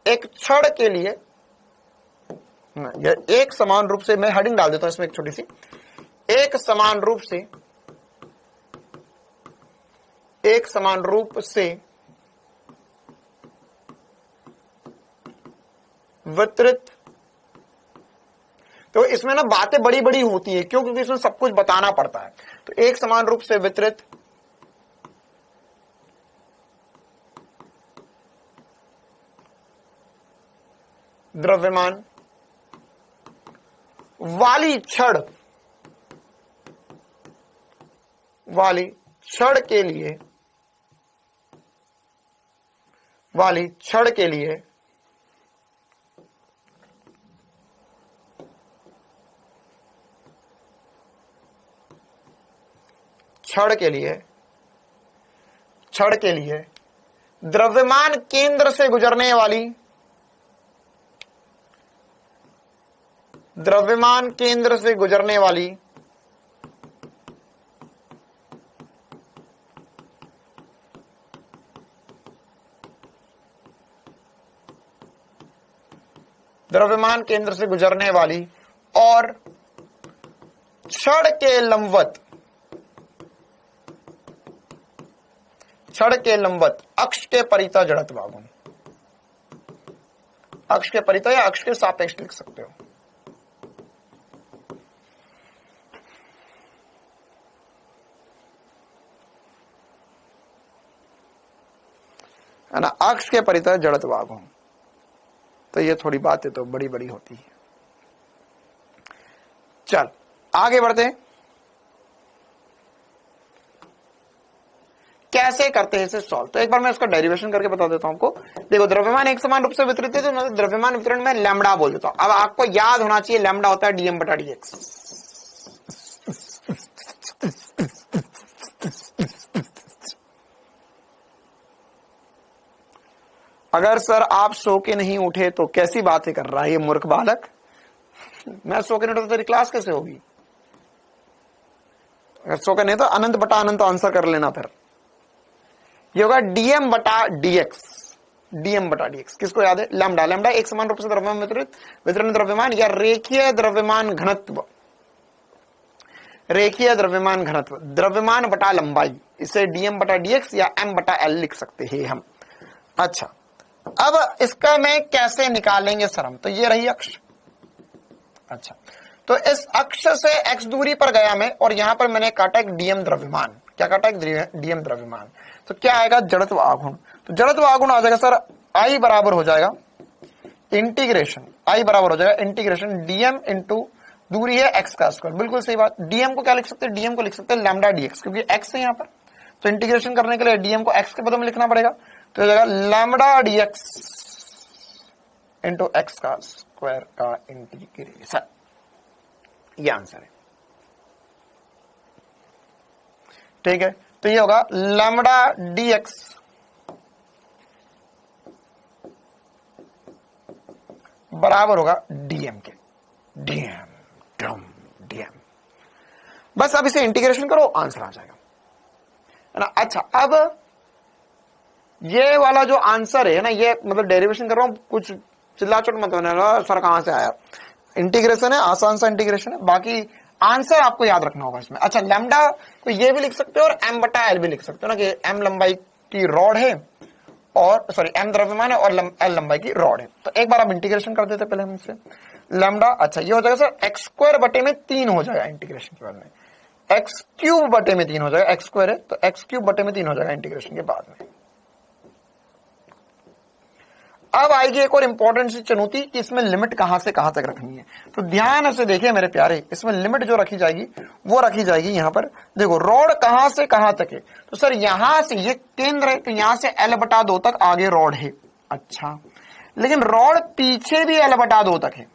एक छड़ के लिए एक समान रूप से, मैं हेडिंग डाल देता हूं इसमें एक छोटी सी, एक समान रूप से वितरित। तो इसमें ना बातें बड़ी बड़ी होती है, क्यों, क्योंकि इसमें सब कुछ बताना पड़ता है। तो एक समान रूप से वितरित द्रव्यमान वाली छड़ के लिए द्रव्यमान केंद्र से गुजरने वाली और छड़ के लंबवत अक्ष के परितः जड़त्व आघूर्ण, अक्ष के परितः या अक्ष के सापेक्ष लिख सकते हो। है ना, अक्ष के परितः जड़त्व आघूर्ण। तो ये थोड़ी बातें तो बड़ी बड़ी होती है। चल आगे बढ़ते हैं, कैसे करते हैं इसे सॉल्व। तो एक बार मैं इसका डेरिवेशन करके बता देता हूं आपको। देखो, द्रव्यमान एक समान रूप से वितरित है तो मैं द्रव्यमान वितरण में लैम्बडा बोल देता हूं। अब आपको याद होना चाहिए लैम्बडा होता है डीएम बटा डीएक्स। अगर सर आप सो के नहीं उठे तो कैसी बातें कर रहा है ये मूर्ख बालक। मैं सो के नहीं उठा तो तेरी क्लास कैसे होगी। अगर सो के नहीं तो अनंत बटा अनंत आंसर कर लेना। फिर ये होगा डीएम बटा डीएक्स। डीएम बटा डीएक्स किसको याद है, लैम्बडा। लैम्बडा एक समान रूप से द्रव्यमान वितरित वितरण द्रव्यमान या रेखीय द्रव्यमान घनत्व। रेखीय द्रव्यमान घनत्व, द्रव्यमान बटा लंबाई, इसे डीएम बटा डीएक्स या एम बटा एल लिख सकते हैं हम। अच्छा, अब इसका मैं कैसे निकालेंगे सर हम। तो ये रही अक्ष। अच्छा, तो इस अक्ष से एक्स दूरी पर गया मैं और यहां पर मैंने काटा एक डीएम द्रव्यमान। क्या काटा, एक डीएम द्रव्यमान। तो क्या आएगा, जड़त्व आघूर्ण। तो जड़त्व आघूर्ण आ जाएगा सर, आई बराबर हो जाएगा इंटीग्रेशन, आई बराबर हो जाएगा इंटीग्रेशन डीएम इंटू दूरी है एक्स का स्क्वायर। बिल्कुल सही बात। डीएम को क्या लिख सकते हैं, डीएम को लिख सकते हैं लैम्बडा डीएक्स, क्योंकि एक्स है यहां पर। तो इंटीग्रेशन करने के लिए डीएम को एक्स के पदों में लिखना पड़ेगा। तो हो जाएगा लैम्बडा डीएक्स इंटू एक्स का स्क्वायर का इंटीग्रेशन। ये आंसर है, ठीक है। तो ये होगा लैम्बडा डीएक्स बराबर होगा डीएम के। डीएम बस अब इसे इंटीग्रेशन करो, आंसर आ जाएगा, है ना। अच्छा, अब ये वाला जो आंसर है ना, ये मतलब डेरिवेशन कर रहा हूं, कुछ चिल्ला चोट मत होना सर कहां से आया। इंटीग्रेशन है, आसान सा इंटीग्रेशन है, बाकी आंसर आपको याद रखना होगा इसमें। अच्छा, लैम्बडा को ये भी लिख सकते हो और एम बटा एल भी लिख सकते हो ना, कि एम लंबाई की रॉड है और सॉरी एम द्रव्यमान है और एल लंबाई की रॉड है। तो एक बार आप इंटीग्रेशन कर देते पहले हमसे लैम्बडा। अच्छा, ये हो जाएगा सर एक्स स्क्वायर बटे में 3 हो जाएगा इंटीग्रेशन के बाद में, एक्स क्यूब बटे में 3 हो जाएगा, एक्स स्क्वायर है तो एक्स क्यूब बटे में 3 हो जाएगा इंटीग्रेशन के बाद में। अब आएगी एक और इंपॉर्टेंट सी चुनौती कि इसमें लिमिट कहां से कहां तक रखनी है। तो ध्यान से देखिए मेरे प्यारे, इसमें लिमिट जो रखी जाएगी वो रखी जाएगी यहां पर। देखो, रॉड कहां से कहां तक है। तो सर यहां से, ये केंद्र है तो यहां से एल बटा 2 तक आगे रॉड है। अच्छा, लेकिन रॉड पीछे भी एल बटा 2 तक है।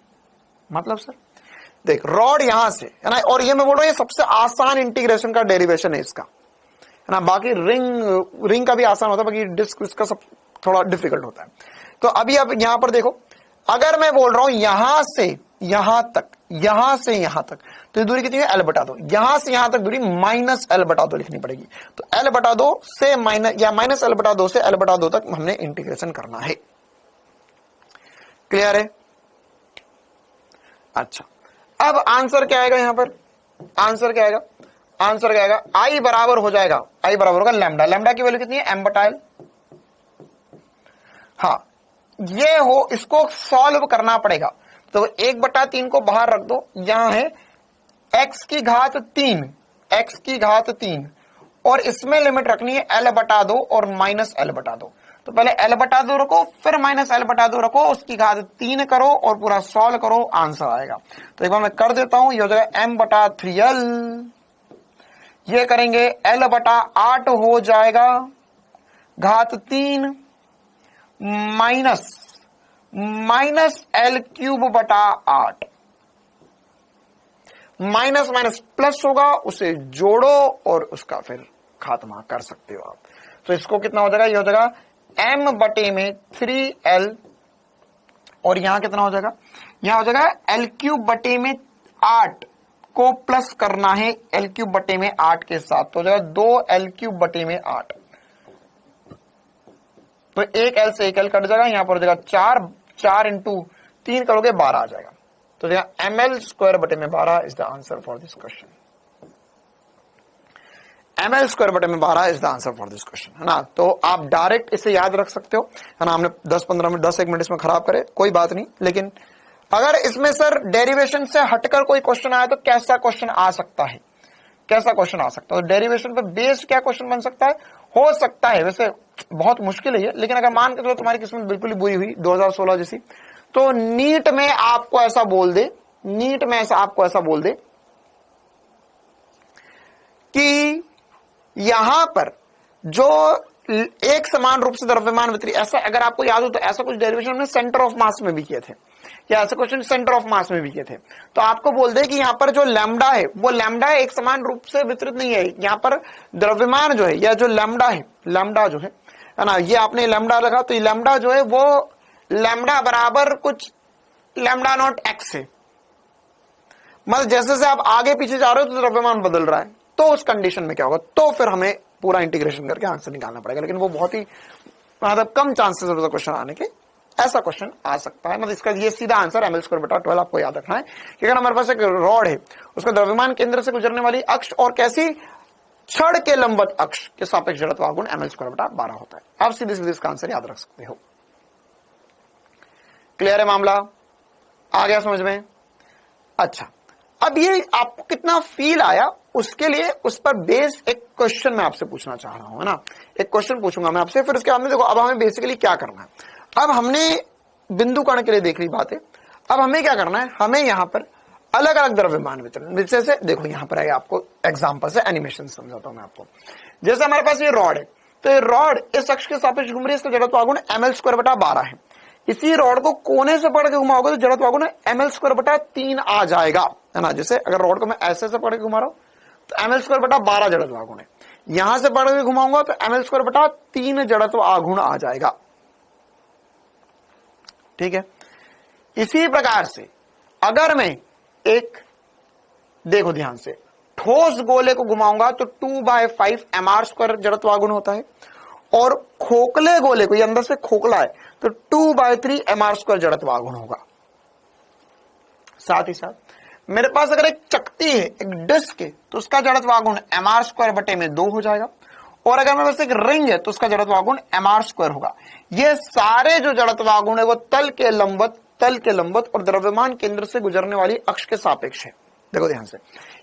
मतलब सर देख, रॉड यहां से है ना, और ये मैं बोल रहा हूं ये सबसे आसान इंटीग्रेशन का डेरिवेशन है इसका, है ना। बाकी रिंग का भी आसान होता है, बाकी डिस्क इसका सब थोड़ा डिफिकल्ट होता है। तो अभी अब यहां पर देखो, अगर मैं बोल रहा हूं यहां से यहां तक, यहां से यहां तक, तो ये दूरी कितनी है, एल बटा 2। यहां से यहां तक दूरी माइनस एल बटा 2 लिखनी पड़ेगी। तो एल बटा 2 से माइनस या माइनस एल बटा 2 से एल बटा 2 तक हमने इंटीग्रेशन करना है। क्लियर है। अच्छा, अब आंसर क्या आएगा यहां पर, आंसर क्या आएगा, आंसर क्या आएगा, आई बराबर हो जाएगा, आई बराबर होगा लैम्बडा। लैम्बडा की वैल्यू कितनी है, एम बटा एल। हाँ, ये हो, इसको सॉल्व करना पड़ेगा। तो 1/3 को बाहर रख दो, यहां है x की घात 3, x की घात 3, और इसमें लिमिट रखनी है l बटा 2 और माइनस l बटा 2। तो पहले l बटा 2 रखो, फिर माइनस l बटा 2 रखो, उसकी घात 3 करो और पूरा सॉल्व करो, आंसर आएगा। तो एक बार मैं कर देता हूं, ये हो जाएगा m बटा 3l, ये करेंगे l बटा 8 हो जाएगा, घात 3 माइनस एल क्यूब बटा 8। माइनस माइनस प्लस होगा, उसे जोड़ो और उसका फिर खात्मा कर सकते हो आप। तो इसको कितना हो जाएगा, ये हो जाएगा m बटे में 3l, और यहां कितना हो जाएगा, यहां हो जाएगा एल क्यूब बटे में 8 को प्लस करना है एल क्यूब बटे में 8 के साथ, तो हो जाएगा 2l क्यूब बटे में 8। तो एक एल से एक एल कट जाएगा, यहां पर हो जाएगा 4 इंटू 3 करोगे 12 आ जाएगा। तो एम एल स्क्वायर बटे में 12 is the answer for this question. M L square बटे में 12 is the answer for this question, है ना। तो आप डायरेक्ट इसे याद रख सकते हो, है ना। हमने 10-15 मिनट 10-1 मिनट इसमें खराब करे, कोई बात नहीं। लेकिन अगर इसमें सर डेरिवेशन से हटकर कोई क्वेश्चन आया तो कैसा क्वेश्चन आ सकता है, कैसा क्वेश्चन आ सकता है। तो डेरिवेशन पे बेस्ड क्या क्वेश्चन बन सकता है, हो सकता है, वैसे बहुत मुश्किल है ये, लेकिन अगर मान के चलो तुम्हारी किस्मत बिल्कुल ही बुरी हुई 2016 जैसी, तो नीट में आपको ऐसा बोल दे, नीट में आपको ऐसा बोल दे कि यहां पर जो एक समान रूप से द्रव्यमान वितरित, ऐसा अगर आपको याद हो तो ऐसा कुछ डेरिवेशन हमने सेंटर ऑफ मास में भी किए थे, या ऐसे क्वेश्चन सेंटर ऑफ मास में भी किए थे। तो आपको बोल दे कि यहां पर जो लैम्डा है वो लैम्डा एक समान रूप से वितरित नहीं है, यहां पर द्रव्यमान जो है या जो लैम्डा है, लैम्डा जो है ना, ये आपने लैम्डा लगा तो ये लैम्डा जो है वो लैम्डा बराबर कुछ लैम्डा नॉट एक्स है, मतलब जैसे जैसे आप आगे पीछे जा रहे हो तो द्रव्यमान बदल रहा है, तो उस कंडीशन में क्या होगा, तो फिर हमें पूरा इंटीग्रेशन करके आंसर निकालना पड़ेगा, लेकिन वो बहुत ही मतलब कम चांसेस है क्वेश्चन आने के। ऐसा क्वेश्चन आ सकता है, मतलब इसका ये सीधा आंसर ml²/12 आपको याद रखना है कि अगर हमारे पास एक रॉड है, उसका द्रव्यमान केंद्र से गुजरने वाली अक्ष और कैसी छड़ के लंबवत अक्ष के सापेक्ष जड़त्व आघूर्ण ml²/12 होता है। आप सीधे सीधे इसका आंसर याद रख सकते हो। क्लियर है मामला, आ गया समझ में? अच्छा, अब ये आपको कितना फील आया उसके लिए उस पर बेस एक क्वेश्चन मैं आपसे पूछना चाह रहा हूं, है ना, एक क्वेश्चन पूछूंगा मैं आपसे, फिर उसके बाद में देखो अब हमें बेसिकली क्या करना है। अब हमने बिंदु कण के लिए देख ली बातें, अब हमें क्या करना है, हमें यहां पर अलग अलग द्रव्यमान वितरण, जैसे देखो यहां पर है, आपको एग्जांपल से एनिमेशन समझाता हूं मैं आपको। जैसे हमारे पास ये रॉड है, तो ये रॉड इस अक्ष के सापेक्ष घूम रही है, इसका जड़त्व आघूर्ण ml²/12 है। इसी रॉड को कोने से पकड़ के घुमाओगे तो जड़त्व आघूर्ण ml²/3 आ जाएगा, है ना। जैसे अगर रॉड को मैं ऐसे से पकड़ के घुमा रहा हूं तो ml²/12 जड़त्व आघूर्ण है, यहां से पकड़ के घुमाऊंगा तो ml²/3 जड़त्व आघूर्ण आ जाएगा, ठीक है। इसी प्रकार से अगर मैं एक, देखो ध्यान से, ठोस गोले को घुमाऊंगा तो 2/5 mr² जड़त्व आघूर्ण होता है, और खोखले गोले को, ये अंदर से खोखला है, तो 2/3 mr² जड़त्व आघूर्ण होगा। साथ ही साथ मेरे पास अगर एक चकती है, एक डिस्क है, तो उसका जड़त्व आघूर्ण mr²/2 हो जाएगा, और अगर मेरे पास एक रिंग है तो उसका जड़त्व आघूर्ण mr² होगा। ये सारे जो जड़त्व आघूर्ण है वो तल के लंबवत और द्रव्यमान केंद्र से गुजरने वाली अक्ष के सापेक्ष है। देखो ध्यान से,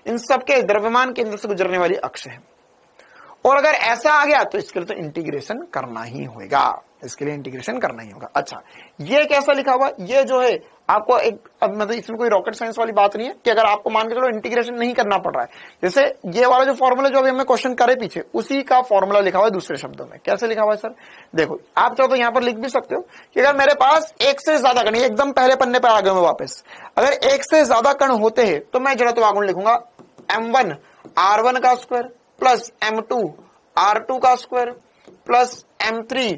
इन सबके द्रव्यमान केंद्र से गुजरने वाली अक्ष है, और अगर ऐसा आ गया तो इसके लिए तो इंटीग्रेशन करना ही होगा, इसके लिए इंटीग्रेशन करना ही होगा। अच्छा, ये कैसा लिखा हुआ, ये जो है आपको एक, अब मतलब इसमें कोई रॉकेट साइंस वाली बात नहीं है कि अगर आपको मान के चलो इंटीग्रेशन नहीं करना पड़ रहा है, जैसे ये वाला जो फॉर्मूला जो अभी हमने क्वेश्चन करे पीछे, उसी का फॉर्मूला लिखा हुआ है दूसरे शब्दों में। कैसे लिखा हुआ है सर, देखो आप चाहो तो यहां पर लिख भी सकते हो कि अगर मेरे पास एक से ज्यादा कण, एकदम पहले पन्ने पर आ गए मैं वापस, अगर एक से ज्यादा कण होते हैं तो मैं जड़त्व आघूर्ण लिखूंगा m1 r1 का स्क्वायर प्लस m2 r2 का स्क्वायर प्लस m3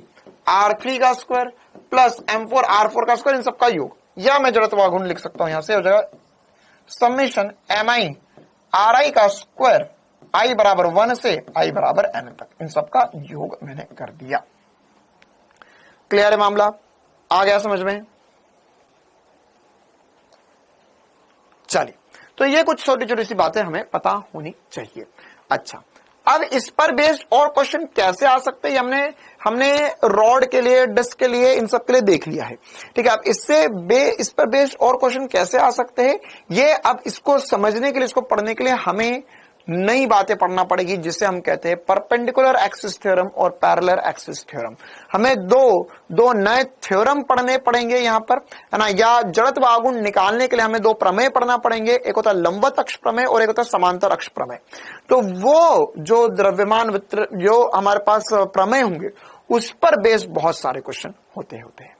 r3 का स्क्वायर प्लस m4 r4 का स्क्वायर, इन सबका योग, या मैं जड़त्व आघूर्ण लिख सकता हूं, यहां से हो जाएगा समेशन mi ri का स्क्वायर i बराबर 1 से i बराबर n तक, इन सबका योग मैंने कर दिया। क्लियर है मामला, आ गया समझ में? चलिए, तो ये कुछ छोटी छोटी सी बातें हमें पता होनी चाहिए। अच्छा, अब इस पर बेस्ड और क्वेश्चन कैसे आ सकते हैं, हमने रॉड के लिए, डिस्क के लिए, इन सब के लिए देख लिया है, ठीक है। अब इस पर बेस्ड और क्वेश्चन कैसे आ सकते हैं, ये अब इसको समझने के लिए, इसको पढ़ने के लिए हमें नई बातें पढ़ना पड़ेगी, जिसे हम कहते हैं परपेंडिकुलर एक्सिस थ्योरम और पैरेलल एक्सिस थ्योरम। हमें दो नए थ्योरम पढ़ने पड़ेंगे यहां पर, है ना, या जड़त्व आघूर्ण निकालने के लिए हमें दो प्रमेय पढ़ना पड़ेंगे, एक होता है लंबवत अक्ष प्रमेय और एक होता है समांतर अक्ष प्रमेय। तो वो जो द्रव्यमान जो हमारे पास प्रमेय होंगे उस पर बेस्ड बहुत सारे क्वेश्चन होते हैं,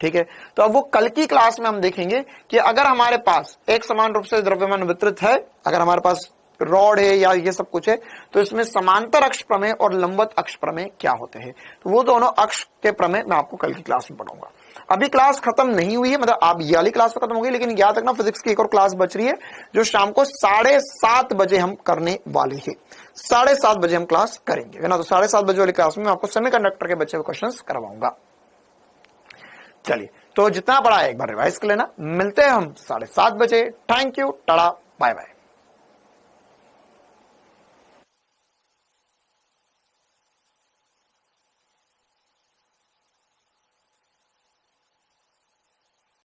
ठीक है। तो अब वो कल की क्लास में हम देखेंगे कि अगर हमारे पास एक समान रूप से द्रव्यमान वितरित है, अगर हमारे पास रॉड है या ये सब कुछ है, तो इसमें समांतर अक्ष प्रमेय और लंबवत अक्ष प्रमेय क्या होते हैं, तो वो दोनों अक्ष के प्रमेय मैं आपको कल की क्लास में पढ़ाऊंगा। अभी क्लास खत्म नहीं हुई है, मतलब आप ये वाली क्लास खत्म हो गई, लेकिन याद रखना फिजिक्स की एक और क्लास बच रही है जो शाम को 7:30 बजे हम करने वाले हैं। 7:30 बजे हम क्लास करेंगे, है ना। तो 7:30 बजे वाली क्लास में मैं आपको सेमीकंडक्टर के बच्चे को क्वेश्चन करवाऊंगा। चलिए, तो जितना पढ़ा है एक बार रिवाइज कर लेना। मिलते हैं हम 7:30 बजे। Thank you, tata, bye bye.